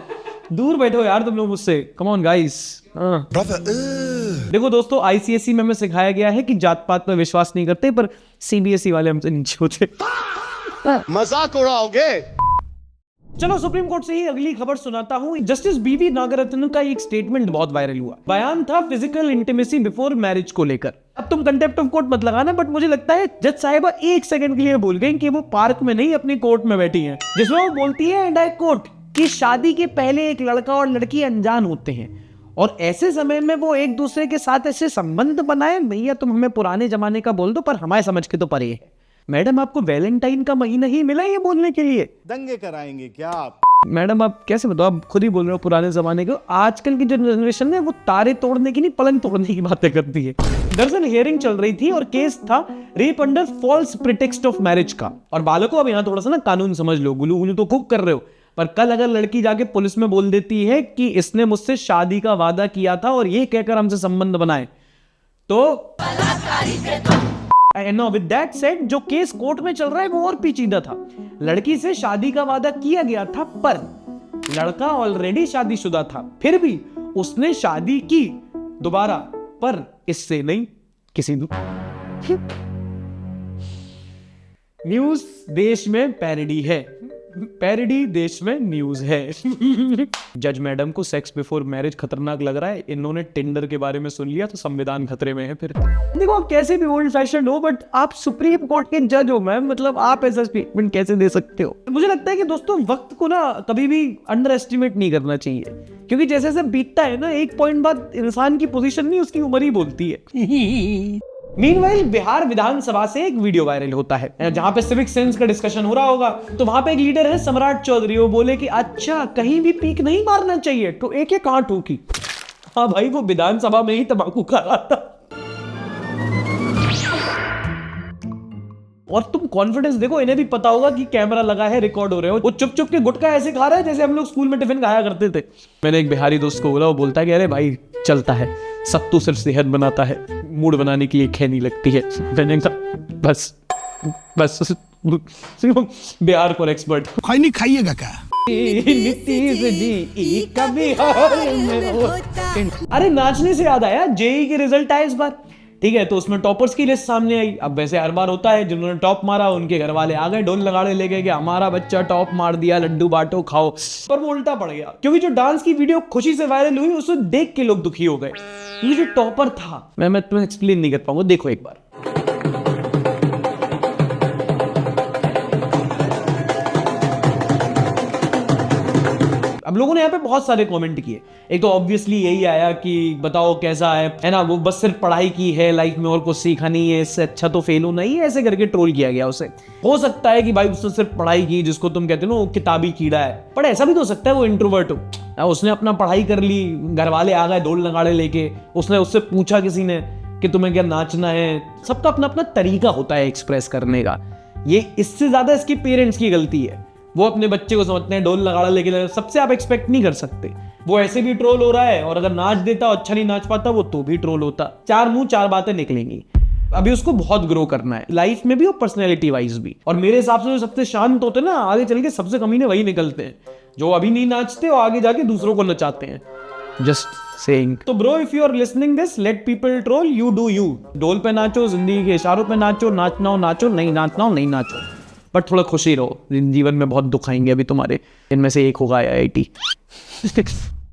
Speaker 1: दूर बैठो यार तुम लोग मुझसे, कम ऑन गाइस। देखो दोस्तों, आईसीएसई में हमें सिखाया गया है कि जात पात पर विश्वास नहीं करते, पर सीबीएसई वाले हमसे नीचे होते।
Speaker 10: मजाक उड़ाओगे?
Speaker 1: चलो सुप्रीम कोर्ट से ही अगली खबर सुनाता हूँ। जस्टिस बीवी नागरत्न का एक स्टेटमेंट बहुत वायरल हुआ। बयान था फिजिकल इंटीमेसी बिफोर मैरिज को लेकर। अब तुम कंटेम्प्ट ऑफ कोर्ट मत लगाना, बट मुझे लगता है जज साहिबा 1 सेकंड के लिए भूल गई कि वो पार्क में नहीं अपनी कोर्ट में बैठी हैं, जिसमें वो बोलती है एंड आई कोट कि शादी के पहले एक लड़का और लड़की अनजान होते हैं और ऐसे समय में वो एक दूसरे के साथ ऐसे संबंध बनाए। भैया तुम हमें पुराने जमाने का बोल दो, पर हमारे समझ के तो परे है। मैडम आपको वैलेंटाइन का महीना ही मिला ये बोलने के लिए?
Speaker 10: दंगे कराएंगे क्या आप?
Speaker 1: मैडम आप कैसे बताओ, आप खुद ही बोल रहे हो पुराने जमाने को। आजकल की जो जनरेशन है वो तारे तोड़ने की नहीं, पलंग तोड़ने की बातें करती है। दरअसल हियरिंग चल रही थी और केस था rape under false pretext of marriage का। और बालकों, अब यहाँ थोड़ा सा ना कानून समझ लो, गुलू गुलू तो खूब कर रहे हो, पर कल अगर लड़की जाके पुलिस में बोल देती है कि इसने मुझसे शादी का वादा किया था और ये कहकर हमसे संबंध बनाए, तो Now with that said, जो केस कोर्ट में चल रहा है वो और पेचीदा था। लड़की से शादी का वादा किया गया था, पर लड़का ऑलरेडी शादीशुदा था, फिर भी उसने शादी की दोबारा, पर इससे नहीं, किसी न्यूज देश में पैरोडी है, पैरोडी देश में न्यूज है। जज मैडम को सेक्स बिफोर मैरिज खतरनाक लग रहा है, इन्होंने टिंडर के बारे में सुन लिया तो संविधान खतरे में है। फिर देखो आप कैसे भी ओल्ड फैशन हो, बट आप सुप्रीम कोर्ट के जज हो मैम, मतलब आप ऐसा स्टेटमेंट कैसे दे सकते हो? मुझे लगता है कि दोस्तों वक्त को ना कभी भी अंडर एस्टिमेट नहीं करना चाहिए, क्योंकि जैसे जैसे बीतता है ना, एक पॉइंट बाद इंसान की पोजीशन नहीं उसकी उम्र ही बोलती है। मीनवाइल बिहार विधानसभा से एक वीडियो वायरल होता है जहां पे सिविक सेंस का डिस्कशन हो रहा होगा। तो वहां पे एक लीडर है सम्राट चौधरी, वो बोले कि अच्छा कहीं भी पीक नहीं मारना चाहिए, तो एक एक कहां ठोकी। हाँ भाई, वो विधानसभा में ही तंबाकू खा रहा था। और तुम कॉन्फिडेंस देखो, इन्हें भी पता होगा कि कैमरा लगा है, रिकॉर्ड हो रहे हो। वो चुप चुप के गुटखा ऐसे खा रहा है जैसे हम लोग स्कूल में टिफिन खाया करते थे। मैंने एक बिहारी दोस्त को बोला, वो बोलता है कि अरे भाई चलता है, सत्तू सिर्फ सेहत बनाता है, मूड बनाने के लिए खैनी लगती है। मैंने कहा बस बस बिहार पर एक्सपर्ट
Speaker 10: खैनी खाइएगा क्या?
Speaker 1: नीतीश जी का बिहार में। अरे नाचने से याद आया, जेई के रिजल्ट आए इस बार, ठीक है, तो उसमें टॉपर्स की लिस्ट सामने आई। अब वैसे हर बार होता है, जिन्होंने टॉप मारा उनके घर वाले आ गए ढोल लगाड़े लेके कि हमारा बच्चा टॉप मार दिया, लड्डू बांटो खाओ। पर वो उल्टा पड़ गया, क्योंकि जो डांस की वीडियो खुशी से वायरल हुई उसे देख के लोग दुखी हो गए। ये जो टॉपर था, मैं तुम्हें एक्सप्लेन नहीं कर पाऊंगा, देखो एक बार। अब लोगों ने यहाँ पे बहुत सारे कमेंट किए। एक तो ऑब्वियसली यही आया कि बताओ कैसा है ना, वो बस सिर्फ पढ़ाई की है, लाइफ में और कुछ सीखा नहीं है, इससे अच्छा तो फेल होना ही है, ऐसे करके ट्रोल किया गया उसे। हो सकता है कि भाई उसने सिर्फ पढ़ाई की, जिसको तुम कहते हो ना वो किताबी कीड़ा है, पर ऐसा भी तो हो सकता है वो इंट्रोवर्ट हो, उसने अपना पढ़ाई कर ली, घर वाले आ गए ढोल नगाड़े लेके, उसने उससे पूछा किसी ने कि तुम्हें क्या नाचना है। सबका अपना अपना तरीका होता है एक्सप्रेस करने का। ये इससे ज्यादा इसके पेरेंट्स की गलती है, वो अपने बच्चे को समझते हैं ढोल नगाड़ा लेके, सबसे आप एक्सपेक्ट नहीं कर सकते। वो ऐसे भी ट्रोल हो रहा है, और अगर नाच देता अच्छा नहीं नाच पाता वो तो भी ट्रोल होता। चार मुंह चार बातें निकलेंगी। अभी उसको बहुत ग्रो करना है लाइफ में भी और पर्सनैलिटी वाइज भी। और मेरे हिसाब से जो सबसे शांत होते हैं ना, आगे चल के सबसे कमीने वही निकलते हैं, जो अभी नहीं नाचते और आगे जाके दूसरों को नचाते हैं। Just saying. तो bro, if you are listening this, let people troll, you do you. ढोल पे नाचो, जिंदगी के इशारों पे नाचो, नाचना हो नाचो, नहीं नाचना हो नहीं नाचो, पर थोड़ा खुशी रहो। जीवन में बहुत दुख आएंगे अभी तुम्हारे, इनमें से एक होगा IIT।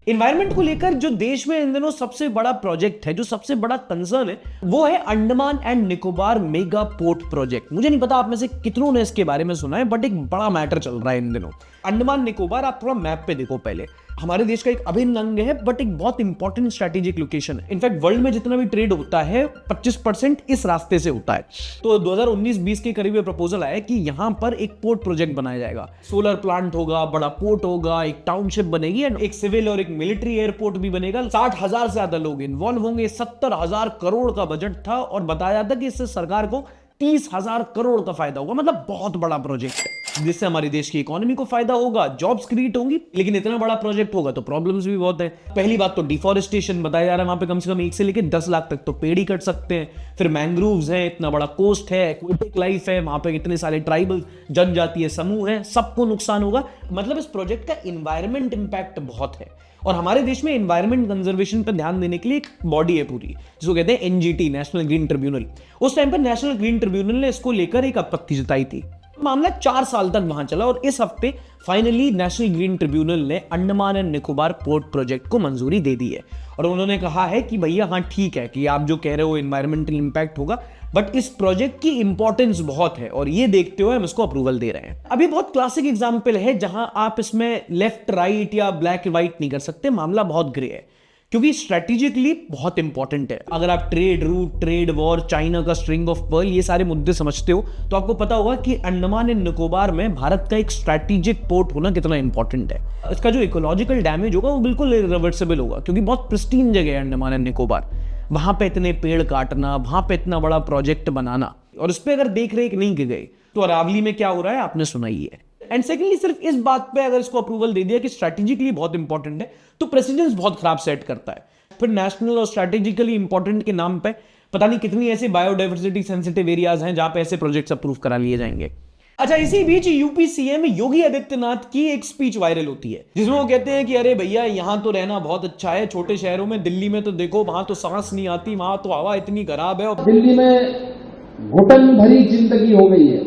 Speaker 1: इन्वायरमेंट को लेकर जो देश में इन दिनों सबसे बड़ा प्रोजेक्ट है, जो सबसे बड़ा कंसर्न है, वो है Andaman and Nicobar mega port project. मुझे नहीं पता आप में से कितनों ने इसके बारे में सुना है, बट एक बड़ा मैटर चल रहा है इन दिनों। अंडमान निकोबार आप थोड़ा मैप पे देखो पहले, हमारे देश का एक अभिन्न अंग है, बट एक बहुत इंपॉर्टेंट स्ट्रेटेजिक लोकेशन है। इनफैक्ट वर्ल्ड में जितना भी ट्रेड होता है 25% इस रास्ते से होता है। तो 2019-20 के करीब प्रपोजल आया कि यहाँ पर एक पोर्ट प्रोजेक्ट बनाया जाएगा, सोलर प्लांट होगा, बड़ा पोर्ट होगा, एक टाउनशिप बनेगी, एंड एक सिविल और एक मिलिट्री एयरपोर्ट भी बनेगा। 60,000 से ज्यादा लोग इन्वॉल्व होंगे। 70,000 करोड़ का बजट था, और बताया जाता कि इससे सरकार को 30,000 करोड़ का फायदा होगा। मतलब बहुत बड़ा प्रोजेक्ट है, जिससे हमारे देश की इकोनॉमी को फायदा होगा, जॉब्स क्रिएट होंगी। लेकिन इतना बड़ा प्रोजेक्ट होगा तो प्रॉब्लम्स भी बहुत है। पहली बात तो डिफॉरेस्टेशन बताया जा रहा है, वहां पे कम से कम 1 से लेकर 10 लाख तक तो पेड़ ही कट सकते हैं। फिर मैंग्रोव्स हैं, इतना बड़ा कोस्ट है, एक्वेटिक लाइफ है, वहां पे इतने सारे ट्राइबल जनजातीय समूह हैं, सबको नुकसान होगा। मतलब इस प्रोजेक्ट का इन्वायरमेंट इंपैक्ट बहुत है। और हमारे देश में एनवायरमेंट कंजर्वेशन पर ध्यान देने के लिए एक बॉडी है पूरी, जिसको कहते हैं NGT, नेशनल ग्रीन ट्रिब्यूनल। उस टाइम पर नेशनल ग्रीन ट्रिब्यूनल ने इसको लेकर एक आपत्ति जताई थी। मामला 4 साल तक वहां चला, और इस हफ्ते फाइनली नेशनल ग्रीन ट्रिब्यूनल ने Andaman and Nicobar port project को मंजूरी दे दी है। और उन्होंने कहा है कि भैया हाँ ठीक है कि आप जो कह रहे हो एनवायरमेंटल इंपैक्ट होगा, बट इस प्रोजेक्ट की इंपॉर्टेंस बहुत है, और ये देखते हुए हम इसको अप्रूवल दे रहे हैं। अभी बहुत क्लासिक एग्जांपल है जहां आप इसमें लेफ्ट राइट या ब्लैक व्हाइट नहीं कर सकते, मामला बहुत ग्रे है, क्योंकि स्ट्रेटेजिकली बहुत इंपॉर्टेंट है। अगर आप trade route, trade war, China का स्ट्रिंग ऑफ पर्ल, ये सारे मुद्दे समझते हो तो आपको पता होगा कि अंडमान एंड निकोबार में भारत का एक स्ट्रेटेजिक पोर्ट होना कितना इंपॉर्टेंट है। इसका जो इकोलॉजिकल डैमेज होगा वो बिल्कुल इरिवर्सिबल होगा, क्योंकि बहुत प्रिस्टीन जगह है अंडमान एंड निकोबार। वहां पे इतने पेड़ काटना, वहां पे इतना बड़ा प्रोजेक्ट बनाना, और उस पर अगर देख रेख नहीं की गई तो अरावली में क्या हो रहा है आपने सुना ही है। एंड सेकेंडली, सिर्फ इस बात पे अगर इसको अप्रूवल दे दिया कि स्ट्रैटेजिकली बहुत इंपॉर्टेंट है, तो प्रेसिडेंस बहुत खराब सेट करता है। फिर नेशनल और स्ट्रैटेजिकली इंपॉर्टेंट के नाम पे पता नहीं कितनी ऐसी बायोडाइवर्सिटी सेंसिटिव एरियाज हैं जहां पे ऐसे प्रोजेक्ट्स अप्रूव करा लिए जाएंगे। अच्छा, इसी बीच यूपी सीएम योगी आदित्यनाथ की एक स्पीच वायरल होती है, जिसमें वो कहते हैं कि अरे भैया यहाँ तो रहना बहुत अच्छा है, छोटे शहरों में, दिल्ली में तो देखो वहां तो सांस नहीं आती, वहां तो हवा इतनी खराब है, और
Speaker 11: दिल्ली में घुटन भरी जिंदगी हो गई है।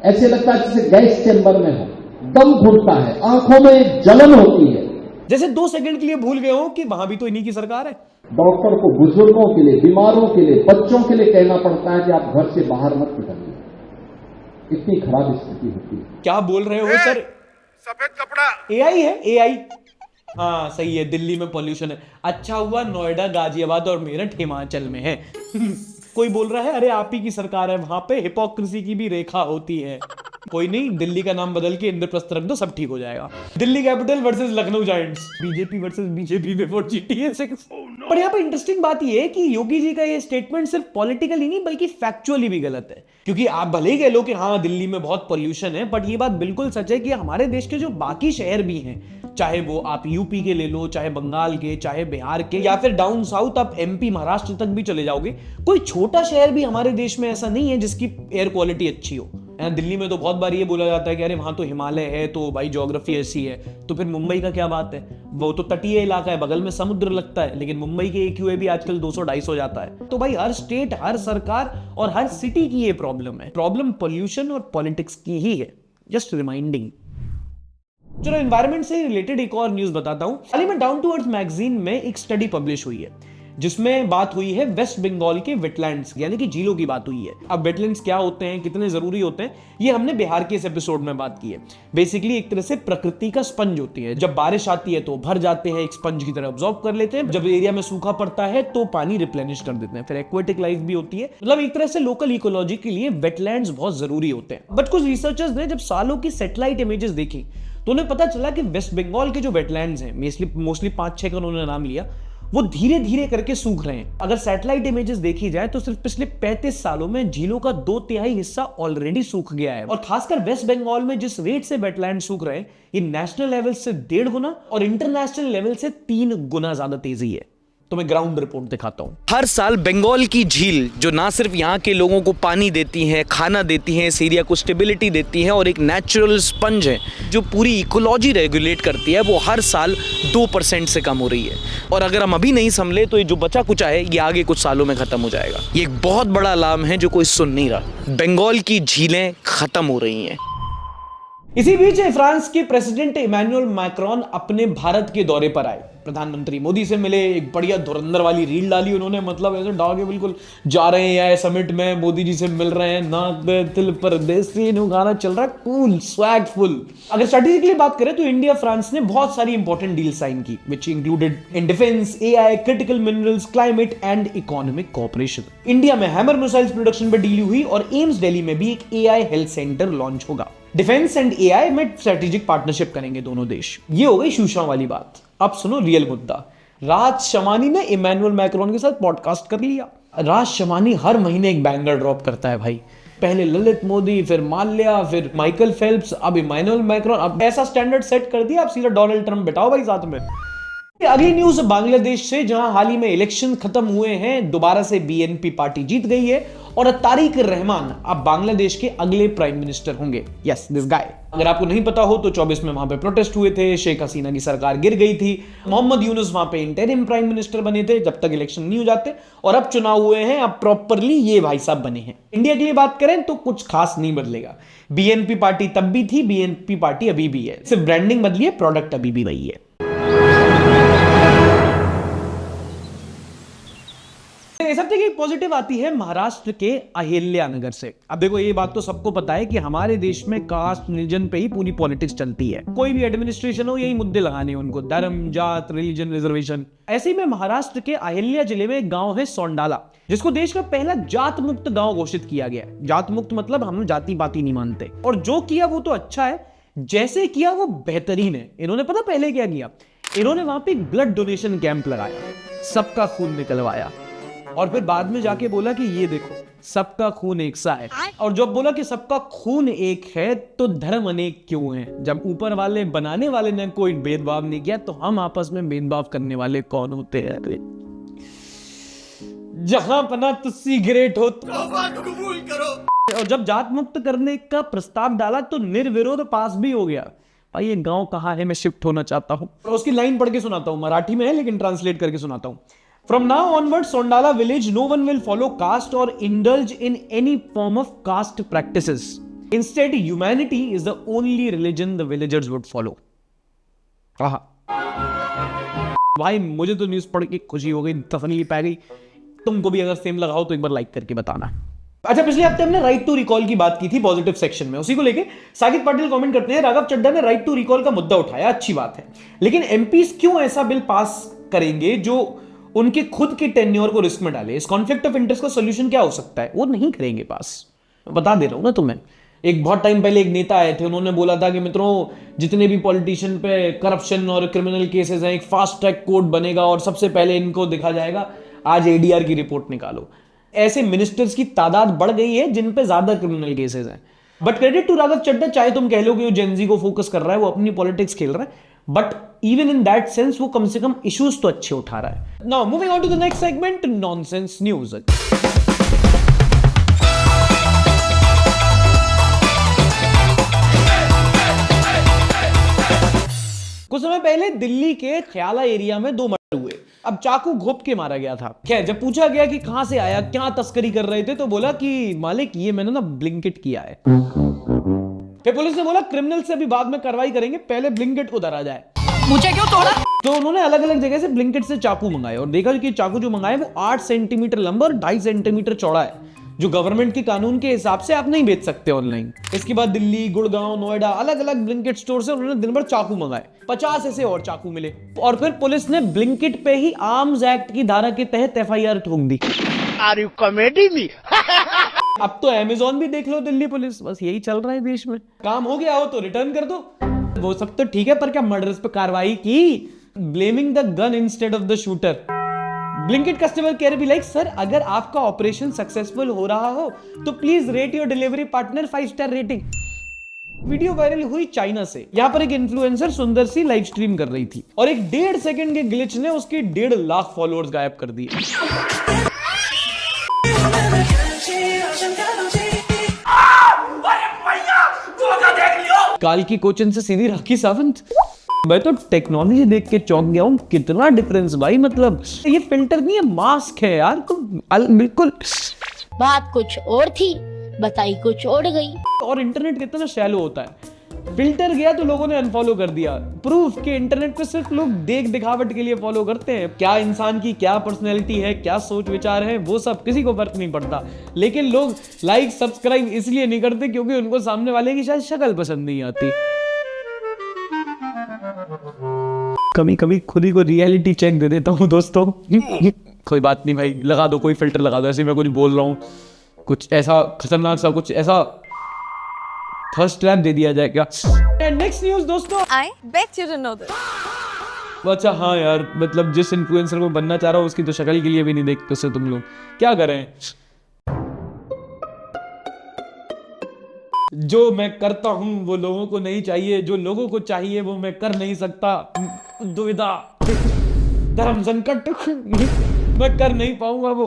Speaker 11: ऐसे लगता है जैसे गैस चेंबर में हो, दम घुटता है, आंखों में जलन होती है।
Speaker 1: जैसे 2 सेकंड के लिए भूल गए हो कि वहां भी तो इन्हीं की सरकार है।
Speaker 11: डॉक्टर को बुजुर्गों के लिए, बीमारों के लिए, बच्चों के लिए कहना पड़ता है कि आप घर से बाहर मत निकलिए, इतनी खराब स्थिति होती है।
Speaker 1: क्या बोल रहे हो सर?
Speaker 10: सफेद कपड़ा
Speaker 1: एआई है, एआई। हाँ सही है, दिल्ली में पॉल्यूशन है। अच्छा हुआ नोएडा, गाजियाबाद और मेरठ हिमाचल में है। कोई बोल रहा है अरे आप ही की सरकार है, वहां पे हिपोक्रेसी की भी रेखा होती है। कोई नहीं, दिल्ली का नाम बदल के इंद्रप्रस्थ रख दो, सब ठीक हो जाएगा। Delhi capital versus Lucknow giants, BJP versus BJP before GTA 6। पर यहाँ पे इंटरेस्टिंग बात ये है कि योगी जी का ये स्टेटमेंट सिर्फ पॉलिटिकली नहीं बल्कि फैक्चुअली भी गलत है। क्योंकि आप भले ही कह लो कि हाँ दिल्ली में बहुत पॉल्यूशन है, बट ये बात बिल्कुल सच है कि हमारे देश के जो बाकी शहर भी हैं, चाहे वो आप यूपी के ले लो, चाहे बंगाल के, चाहे बिहार के, या फिर डाउन साउथ आप MP महाराष्ट्र तक भी चले जाओगे, कोई छोटा शहर भी हमारे देश में ऐसा नहीं है जिसकी एयर क्वालिटी अच्छी हो। दिल्ली में तो बहुत बार ये बोला जाता है कि अरे वहां तो हिमालय है, तो भाई ज्योग्राफी ऐसी है। तो फिर मुंबई का क्या बात है? वो तो तटीय इलाका है, बगल में समुद्र लगता है, लेकिन मुंबई के AQA भी आजकल 200-250 जाता है। तो भाई हर स्टेट, हर सरकार और हर सिटी की ये प्रॉब्लम है। प्रॉब्लम पॉल्यूशन और पॉलिटिक्स की ही है। Just reminding. चलो एनवायरनमेंट से रिलेटेड एक और न्यूज बताता हूं। हाल ही में डाउन टू अर्थ मैगजीन में एक स्टडी पब्लिश हुई है जिसमें बात हुई है वेस्ट बंगाल के वेटलैंड्स यानी कि झीलों की बात हुई है। अब वेटलैंड्स क्या होते हैं, कितने जरूरी होते हैं, ये हमने बिहार के इस एपिसोड में बात की है। बेसिकली एक तरह से प्रकृति का स्पंज होती है। जब बारिश आती है तो भर जाते हैं, एक स्पंज की तरह ऑब्जॉर्व कर लेते हैं। जब एरिया में सूखा पड़ता है तो पानी रिप्लेनिश कर देते हैं। फिर एक्वेटिक लाइफ भी होती है। मतलब एक तरह से लोकल इकोलॉजी के लिए वेटलैंड्स बहुत जरूरी होते हैं। बट कुछ रिसर्चर्स ने जब सालों की सैटेलाइट इमेजेस देखी तो उन्हें पता चला कि वेस्ट बंगाल के जो वेटलैंड्स हैं, मोस्टली 5-6 का उन्होंने नाम लिया, वो धीरे धीरे करके सूख रहे हैं। अगर सैटेलाइट इमेजेस देखी जाए तो सिर्फ पिछले 35 सालों में झीलों का 2/3 हिस्सा ऑलरेडी सूख गया है। और खासकर वेस्ट बंगाल में जिस रेट से वेटलैंड सूख रहे हैं, ये नेशनल लेवल से 1.5 गुना और इंटरनेशनल लेवल से 3 गुना ज्यादा तेजी है। तो मैं ग्राउंड रिपोर्ट दिखाता हूं।
Speaker 12: हर साल बंगाल की झील जो ना सिर्फ यहाँ के लोगों को पानी देती है, खाना देती है, इस एरिया को स्टेबिलिटी देती है और एक नेचुरल स्पंज है जो पूरी इकोलॉजी रेगुलेट करती है, वो हर साल 2% से कम हो रही है। और अगर हम अभी नहीं संभले तो ये जो बचा कुचा है ये आगे कुछ सालों में खत्म हो जाएगा। ये एक बहुत बड़ा अलार्म है जो कोई सुन नहीं रहा। बंगाल की झीलें खत्म हो रही हैं।
Speaker 1: इसी बीच फ्रांस के प्रेसिडेंट इमैनुअल मैक्रोन अपने भारत के दौरे पर आए। प्रधानमंत्री मोदी से मिले, एक बढ़िया धुरंधर वाली रील डाली उन्होंने, मतलब ऐसे डागे बिल्कुल जा रहे हैं या समिट में मोदी जी से मिल रहे हैं, नाक पे तिल परदेसी गाना चल रहा है, कूल स्वैग फुल। अगर स्ट्रेटेजिकली बात करें तो इंडिया फ्रांस ने बहुत सारी इंपॉर्टेंट डील साइन की, which included in defence, AI, critical minerals, climate and economic cooperation. India में हैमर मिसाइल्स प्रोडक्शन पर डील हुई और एम्स दिल्ली में भी एक AI हेल्थ सेंटर लॉन्च होगा। डिफेंस एंड AI में स्ट्रेटेजिक पार्टनरशिप करेंगे दोनों देश। ये हो गई शूशा वाली बात। अब सुनो रियल मुद्दा। राज शमानी ने इमैनुअल मैक्रोन के साथ पॉडकास्ट कर लिया। राज शमानी हर महीने एक बैंगर ड्रॉप करता है भाई। पहले ललित मोदी, फिर माल्या, फिर माइकल फेल्प्स, अब इमैनुअल मैक्रोन। अब ऐसा स्टैंडर्ड सेट कर दिया, अब सीधा डोनाल्ड ट्रंप बिठाओ भाई साथ में। अगली न्यूज बांग्लादेश से, जहां हाल ही में इलेक्शन खत्म हुए हैं, दोबारा से BNP पार्टी जीत गई है और तारिक रहमान अब बांग्लादेश के अगले प्राइम मिनिस्टर होंगे। Yes, this guy. अगर आपको नहीं पता हो तो 24 में वहां पे प्रोटेस्ट हुए थे, शेख हसीना की सरकार गिर गई थी, मोहम्मद यूनुस वहां पे इंटरिम प्राइम मिनिस्टर बने थे जब तक इलेक्शन नहीं हो जाते, और अब चुनाव हुए हैं, अब प्रॉपरली ये भाई साहब बने हैं। इंडिया के लिए बात करें तो कुछ खास नहीं बदलेगा। BNP पार्टी तब भी थी, BNP पार्टी अभी भी है, सिर्फ ब्रांडिंग बदली है, प्रोडक्ट अभी भी वही है। इस हफ्ते की पॉजिटिव आती है महाराष्ट्र के अहिल्यानगर से। अब देखो, ये बात तो सबको पता है कि हमारे देश में कास्ट रिलीजन पे ही पूरी पॉलिटिक्स चलती है। कोई भी एडमिनिस्ट्रेशन हो, यही मुद्दे लगाने उनको, धर्म, जात, रिलीजन, रिजर्वेशन। ऐसे ही में महाराष्ट्र के अहिल्या जिले में एक गांव है सोंडाला, जिसको देश का पहला जात मुक्त गांव घोषित किया गया। जात मुक्त मतलब हम जाति पाति नहीं मानते, और जो किया वो तो अच्छा है, जैसे किया वो बेहतरीन है। इन्होंने पता पहले क्या किया? इन्होंने वहां पे ब्लड डोनेशन कैंप लगाया, सबका खून निकलवाया, और फिर बाद में जाके बोला कि ये देखो सबका खून एक सा है। और जब बोला कि सबका खून एक है तो धर्म अनेक क्यों है? जब ऊपर वाले बनाने वाले ने कोई भेदभाव नहीं किया तो हम आपस में भेदभाव करने वाले कौन होते हैं? जहां पना तुस्सी ग्रेट हो कबूल करो। और जब जात मुक्त करने का प्रस्ताव डाला तो निर्विरोध पास भी हो गया। भाई ये गांव कहाँ है, मैं शिफ्ट होना चाहता हूं। और उसकी लाइन पढ़ के सुनाता हूं, मराठी में है लेकिन ट्रांसलेट करके सुनाता हूं। From now onwards, Sondala village, no one will follow caste or indulge in any form of caste practices. Instead, humanity is the only religion the villagers would follow. भाई मुझे तो न्यूज पढ़ के खुशी हो गई, तसल्ली पै गई। तुमको भी अगर सेम लगा हो तो एक बार लाइक करके बताना। अच्छा, पिछले हफ्ते हमने राइट टू रिकॉल की बात की थी पॉजिटिव सेक्शन में, उसी को लेके साकिब पाटिल कमेंट करते हैं, राघव चड्ढा ने राइट टू रिकॉल का मुद्दा उठाया, अच्छी बात है, लेकिन एमपीज क्यों ऐसा बिल पास करेंगे जो उनके खुद के टेन्योर को रिस्क में डाले? इस कॉन्फ्लिक्ट ऑफ इंटरेस्ट का सोल्यूशन क्या हो सकता है? वो नहीं करेंगे पास, बता दे रहा हूं ना तुम्हें। एक बहुत टाइम पहले एक नेता आए थे, उन्होंने बोला था कि मित्रों जितने भी पॉलिटिशियन पे करप्शन और क्रिमिनल केसेस हैं, एक फास्ट ट्रैक कोर्ट बनेगा और सबसे पहले इनको देखा जाएगा। आज एडीआर की रिपोर्ट निकालो, ऐसे मिनिस्टर्स की तादाद बढ़ गई है जिन पे ज्यादा क्रिमिनल केसेस हैं। But credit to Raghav Chadha, चाहे तुम कह लो कि वो जेनजी को फोकस कर रहा है, वो अपनी पॉलिटिक्स खेल रहा है, but even in that sense वो कम से कम इश्यूज तो अच्छे उठा रहा है। Now moving on to the next segment, nonsense news. कुछ समय पहले दिल्ली के ख्याला एरिया में 2 मर्डर हुए। अब चाकू घोप के मारा गया था। खैर, जब पूछा गया कि कहां से आया, क्या तस्करी कर रहे थे, तो बोला कि मालिक ये मैंने ना ब्लिंकिट किया है। फिर पुलिस ने बोला क्रिमिनल से अभी बाद में कार्रवाई करेंगे, पहले ब्लिंकिट को धरा जाए।
Speaker 8: मुझे क्यों तोड़ा?
Speaker 1: तो उन्होंने अलग अलग जगह से ब्लिंकिट से चाकू मंगाए और देखा कि चाकू जो मंगाए वो 8 सेंटीमीटर लंबा और 2.5 सेंटीमीटर चौड़ा है, जो गवर्नमेंट के कानून के हिसाब से आप नहीं बेच सकते ऑनलाइन। इसके बाद दिल्ली, गुड़गांव, नोएडा अलग अलग ब्लिंकिट स्टोर से उन्होंने दिन भर चाकू मंगाए। 50 ऐसे और चाकू मिले और फिर पुलिस ने ब्लिंकिट पे ही आर्म्स एक्ट की धारा के तहत एफआईआर ठोक दी।
Speaker 6: Are you comedy me?
Speaker 1: अब तो अमेज़न भी देख लो दिल्ली पुलिस, बस यही चल रहा है देश में। काम हो गया हो तो रिटर्न कर दो, वो सब तो ठीक है, पर क्या मर्डर्स पे कार्रवाई की? Blaming the gun instead of the shooter. Blinkit customer care भी लाइक, सर अगर आपका ऑपरेशन सक्सेसफुल हो रहा हो तो please rate your delivery partner 5 star rating. Video viral हुई चाइना से। यहाँ पर एक इन्फ्लुएंसर सुंदर सी लाइव स्ट्रीम कर रही थी और एक 1.5 सेकंड के ग्लिच ने उसके 1.5 लाख फॉलोअर्स गायब कर दिए। काल की कोचिन से सीधी राखी सावंत। मैं तो टेक्नोलॉजी देख के चौंक गया हूँ, कितना डिफरेंस भाई। मतलब ये फिल्टर नहीं है, मास्क है यार, बिल्कुल।
Speaker 13: बात कुछ और थी, बताई कुछ और गई।
Speaker 1: और इंटरनेट कितना शैलो होता है, फिल्टर गया तो लोगों ने अनफॉलो कर दिया। प्रूफ के इंटरनेट पे सिर्फ लोग देख दिखावट के लिए फॉलो करते हैं। क्या इंसान की क्या पर्सनैलिटी है, क्या सोच विचार है, वो सब किसी को फर्क नहीं पड़ता। लेकिन लोग लाइक सब्सक्राइब इसलिए नहीं करते क्योंकि उनको सामने वाले की शायद शक्ल पसंद नहीं आती। कभी कभी खुद ही को रियलिटी चेक दे देता हूँ दोस्तों। कोई बात नहीं भाई, लगा दो कोई फिल्टर लगा दो, ऐसे मैं कुछ बोल रहा हूँ, कुछ ऐसा खतरनाक सा, कुछ ऐसा फर्स्ट ट्रैप दे दिया जाए क्या। नेक्स्ट न्यूज दोस्तों,
Speaker 14: I bet you didn't know this.
Speaker 1: अच्छा हाँ यार, मतलब जिस इन्फ्लुएंसर को बनना चाह रहा हूँ उसकी तो शक्ल के लिए भी नहीं देखते उससे तुम लोग, क्या करें। जो मैं करता हूं वो लोगों को नहीं चाहिए, जो लोगों को चाहिए वो मैं कर नहीं सकता। दुविधा, धर्म संकट, मैं कर नहीं पाऊंगा वो।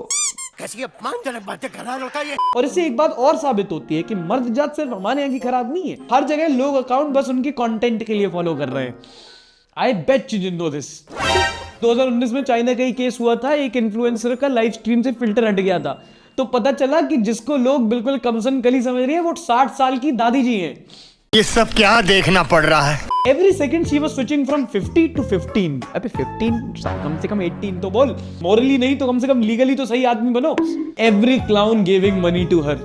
Speaker 15: कैसी अपमानजनक बातें कर रहा है ये।
Speaker 1: और इससे एक बात और साबित होती है कि मर्द जात सिर्फ हमारे यहाँ की खराब नहीं है, हर जगह लोग अकाउंट बस उनके कंटेंट के लिए फॉलो कर रहे हैं। I bet you didn't know this. 2019 में चाइना का ही केस हुआ था, एक इन्फ्लुएंसर का लाइव स्ट्रीम से फिल्टर हट गया था, तो पता चला कि जिसको लोग बिल्कुल कमसन कली समझ रहे हैं वो 60 साल की दादी जी हैं।
Speaker 15: ये सब क्या देखना पड़ रहा है।
Speaker 1: Every second she was switching from 50 to 15। अबे 15 कम से कम 18 तो बोल, मॉरली नहीं तो कम से कम लीगली तो सही आदमी बनो। Every clown giving money to her।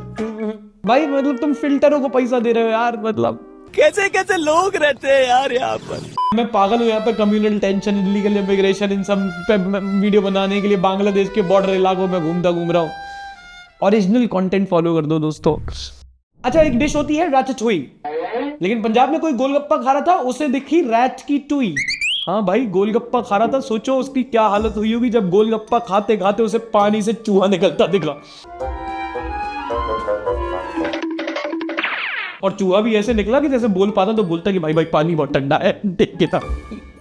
Speaker 1: भाई मतलब तुम फिल्टरों को पैसा दे रहे हो यार, मतलब
Speaker 7: कैसे कैसे लोग रहते हैं यार यहाँ पर।
Speaker 1: मैं पागल हूँ यहाँ पे कम्युनल टेंशन, इलीगल इमिग्रेशन, इन सब पे वीडियो बनाने के लिए बांग्लादेश के बॉर्डर इलाकों में घूम रहा हूँ। ओरिजिनल कंटेंट फॉलो कर दो दोस्तों। अच्छा, एक डिश होती है राचचोई, लेकिन पंजाब में कोई गोलगप्पा खा रहा था, उसे दिखी रैट की टुई। हाँ भाई, गोलगप्पा खा रहा था, सोचो उसकी क्या हालत हुई होगी जब गोलगप्पा खाते खाते उसे पानी से चूहा निकलता दिखा। और चूहा भी ऐसे निकला कि जैसे बोल पाता तो बोलता कि भाई भाई पानी बहुत ठंडा है, देख के था।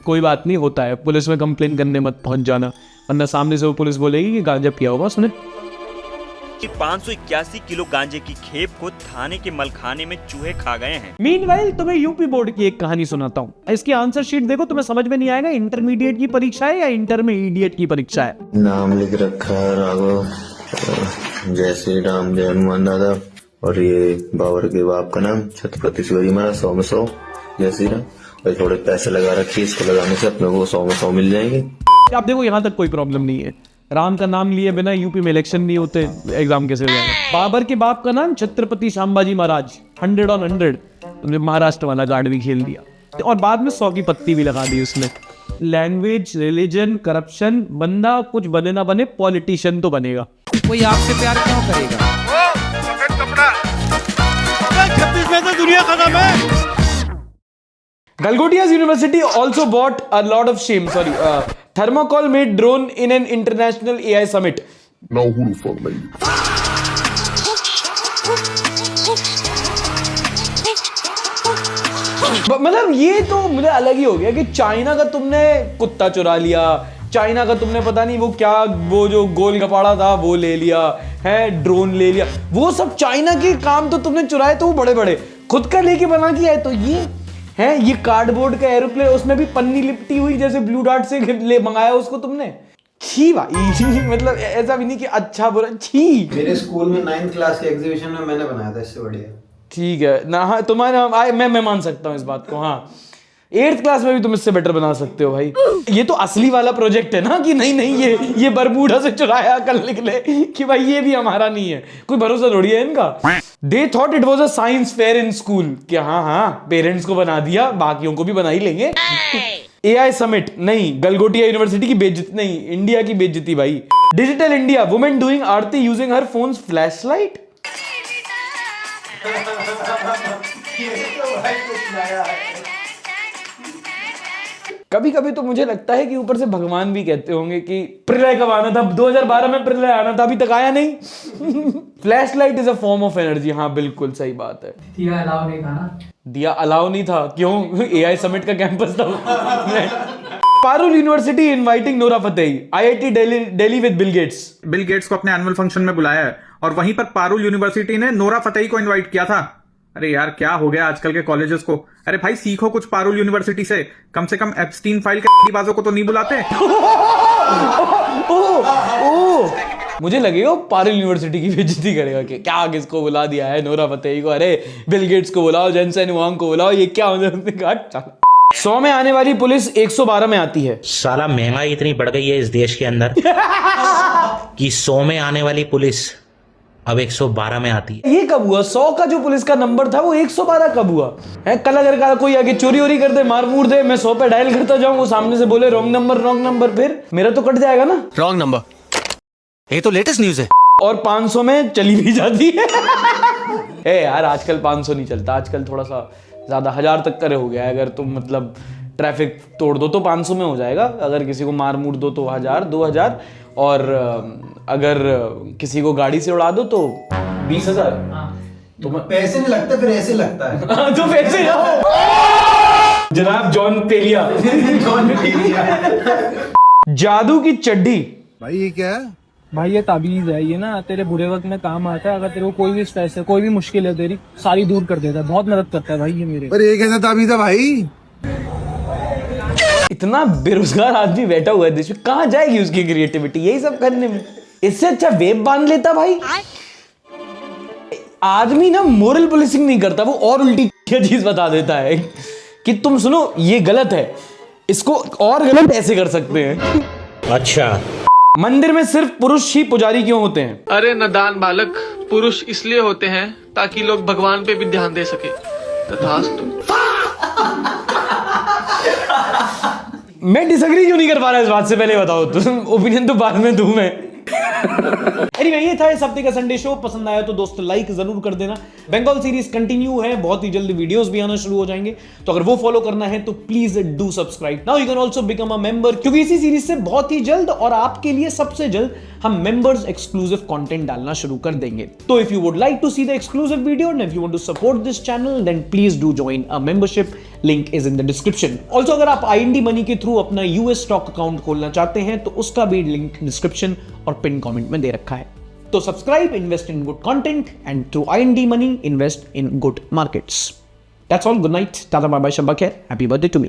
Speaker 1: कोई बात नहीं, होता है। पुलिस में कंप्लेन करने मत पहुंच जाना, वरना सामने से वो पुलिस बोलेगी कि गांजा पिया होगा सुने।
Speaker 16: 581 किलो गांजे की खेप को थाने के मलखाने में चूहे खा गए हैं।
Speaker 1: मीनवाइल तुम्हें यूपी बोर्ड की एक कहानी सुनाता हूँ। इसकी आंसर शीट देखो, तुम्हें समझ में नहीं आएगा इंटरमीडिएट की परीक्षा है या इंटरमीडिएट की परीक्षा है।
Speaker 17: नाम लिख रखा है राघव, जय श्री राम, जय हनुमान दादा। और ये बाबर के बाप का नाम छत्रपति शिवाजी महाराज 100 में 100 जय श्री राम। और थोड़े पैसे लगा रखे, इसको लगाने से अपने को 100 में 100 मिल जाएंगे।
Speaker 1: आप देखो यहाँ तक कोई प्रॉब्लम नहीं है, राम का नाम लिए बिना यूपी में इलेक्शन नहीं होते, एग्जाम कैसे हो जाएगा। बाबर के बाप का नाम छत्रपति संभाजी महाराज, 100 on 100, तुमने महाराष्ट्र वाला कार्ड भी खेल दिया और बाद में 100 की पत्ती भी लगा दी उसने। लैंग्वेज, रिलीजन, करप्शन, बंदा कुछ बने ना बने पॉलिटिशियन तो बनेगा।
Speaker 18: कोई आपसे प्यार क्यों करेगा?
Speaker 10: दुनिया खत्म है।
Speaker 1: Galgottia's University also bought a lot of shame. Thermocol made drone in an international AI summit.
Speaker 19: Now who the fuck made it?
Speaker 1: मतलब ये तो मुझे अलग ही हो गया कि चाइना का तुमने कुत्ता चुरा लिया, चाइना का तुमने पता नहीं वो क्या, वो जो गोल कपाड़ा था वो ले लिया है, ड्रोन ले लिया, वो सब चाइना के काम तो तुमने चुराए तो वो बड़े बड़े, खुद का लेके बना के आए तो ये है, ये कार्डबोर्ड का एरोप्लेन, उसमें भी पन्नी लिपटी हुई जैसे ब्लू डार्ट से ले मंगाया उसको तुमने। छी भाई मतलब ऐसा भी नहीं कि अच्छा बुरा, छी।
Speaker 20: मेरे स्कूल में 9th क्लास के एग्जीबिशन में मैंने बनाया था इससे बढ़िया। ठीक
Speaker 1: है ना, हाँ तुम्हारा मैं मान सकता हूँ इस बात को। हाँ 8th क्लास में भी तुम इससे बेटर बना सकते हो भाई। ये तो असली वाला प्रोजेक्ट है ना कि नहीं ये बरमूडा से चुराया, कल निकले कि भाई ये भी हमारा नहीं है, कोई भरोसा थोड़ी है इनका। They thought it was a science fair in school कि हाँ पेरेंट्स को बना दिया, बाकियों को भी बना ही लेंगे। AI समिट नहीं, गलगोटिया यूनिवर्सिटी की बेइज्जती नहीं, इंडिया की बेइज्जती भाई। डिजिटल इंडिया, वुमेन डूइंग आरती यूजिंग हर फोन्स फ्लैशलाइट। कभी कभी तो मुझे लगता है कि ऊपर से भगवान भी कहते होंगे कि प्रलय कब आना था, 2012 में प्रलय आना था, अभी तक आया नहीं। Flashlight is a form of energy. हाँ बिल्कुल सही बात है।
Speaker 9: दिया अलाउ नहीं था ना?
Speaker 1: दिया अलाउ नहीं था, क्यों? AI समिट का कैंपस था। Parul university inviting Nora Fatehi, IIT Delhi with Bill Gates.
Speaker 21: Bill Gates को अपने एनुअल फंक्शन में बुलाया है और वहीं पर पारुल यूनिवर्सिटी ने नोरा फतेही को इनवाइट किया था। अरे यार क्या हो गया आजकल के कॉलेजेस को? अरे भाई सीखो कुछ पारुल यूनिवर्सिटी से, कम एप्स्टीन फाइल के बाजों को तो नहीं बुलाते।
Speaker 1: मुझे लगेगा पारुल यूनिवर्सिटी की बेइज्जती करेगा कि क्या किसको बुला दिया है, नोरा फतेही को, अरे बिल गेट्स को बुलाओ, जेनसेन हुआंग को बुलाओ, ये क्या हो। 100 में आने वाली पुलिस 112 में आती है।
Speaker 22: साला महंगाई इतनी बढ़ गई है इस देश के अंदर कि 100 में आने वाली पुलिस अब 112 में आती है।
Speaker 1: ये कब हुआ? 100 का जो पुलिस का नंबर था वो 112 कब हुआ है? कल अगर कोई आगे चोरी कर दे, मार मूर दे, मैं 100 पे डायल करता जाऊं, वो सामने से बोले रॉन्ग नंबर, फिर मेरा तो कट जाएगा ना।
Speaker 10: रॉन्ग नंबर, ये तो लेटेस्ट न्यूज है।
Speaker 1: और 500 में चली भी जाती है। यार आजकल 500 नहीं चलता, आजकल थोड़ा सा ज्यादा 1000 तक करे हो गया है। अगर तुम मतलब ट्रैफिक तोड़ दो तो 500 में हो जाएगा, अगर किसी को मार मूर दो तो 1000 2000, और अगर किसी को गाड़ी से उड़ा दो तो 20,000।
Speaker 20: तो पैसे नहीं लगते, फिर ऐसे लगता है।
Speaker 1: तो पैसे जनाब जॉन पेलिया। जादू की चड्डी।
Speaker 10: भाई ये क्या है?
Speaker 9: भाई ये ताबीज है, ये ना तेरे बुरे वक्त में काम आता है। अगर तेरे को कोई भी स्ट्रेस है, कोई भी मुश्किल है तेरी, सारी दूर कर देता है, बहुत मदद करता है भाई ये मेरे।
Speaker 10: पर ये कैसा ताबीज है भाई?
Speaker 1: इतना बेरोजगार आदमी बैठा हुआ है देश में, कहां जाएगी उसकी क्रिएटिविटी यही सब करने में? इससे अच्छा वेब बांध लेता भाई। आदमी ना मोरल पुलिसिंग नहीं करता, वो और उल्टी चीज बता देता है कि तुम सुनो ये गलत है, इसको और गलत ऐसे कर सकते हैं। अच्छा, मंदिर में सिर्फ पुरुष ही पुजारी क्यों होते हैं?
Speaker 23: अरे नादान बालक, पुरुष इसलिए होते हैं ताकि लोग भगवान पे भी ध्यान दे सके। तथास्तु।
Speaker 1: मैं डिसएग्री क्यों नहीं कर पा रहा इस बात से, पहले बताओ तुम। ओपिनियन तो बाद में दूं मैं। अरे ये था इस हफ्ते का संडे शो। पसंद आया तो दोस्तों लाइक जरूर कर देना। बंगाल सीरीज कंटिन्यू है, बहुत ही जल्दी वीडियोस भी आना शुरू हो जाएंगे, तो अगर वो फॉलो करना है तो please do subscribe. Now you can also become a member, क्योंकि इसी सीरीज से बहुत ही जल्द और आपके लिए सबसे जल्द हम मेंबर्स एक्सक्लूसिव कंटेंट डालना शुरू कर देंगे। तो if you would like to see the exclusive video and if you want to support this channel then please do join a membership, link is in the description. Also अगर आप IND money के through अपना US stock account खोलना चाहते हैं तो उसका भी लिंक डिस्क्रिप्शन और पिन कमेंट में दे रखा है। तो subscribe, invest in good content and through IND money invest in good markets. That's all. Good night. Tata bye bye. Shabba khair. Happy birthday to me.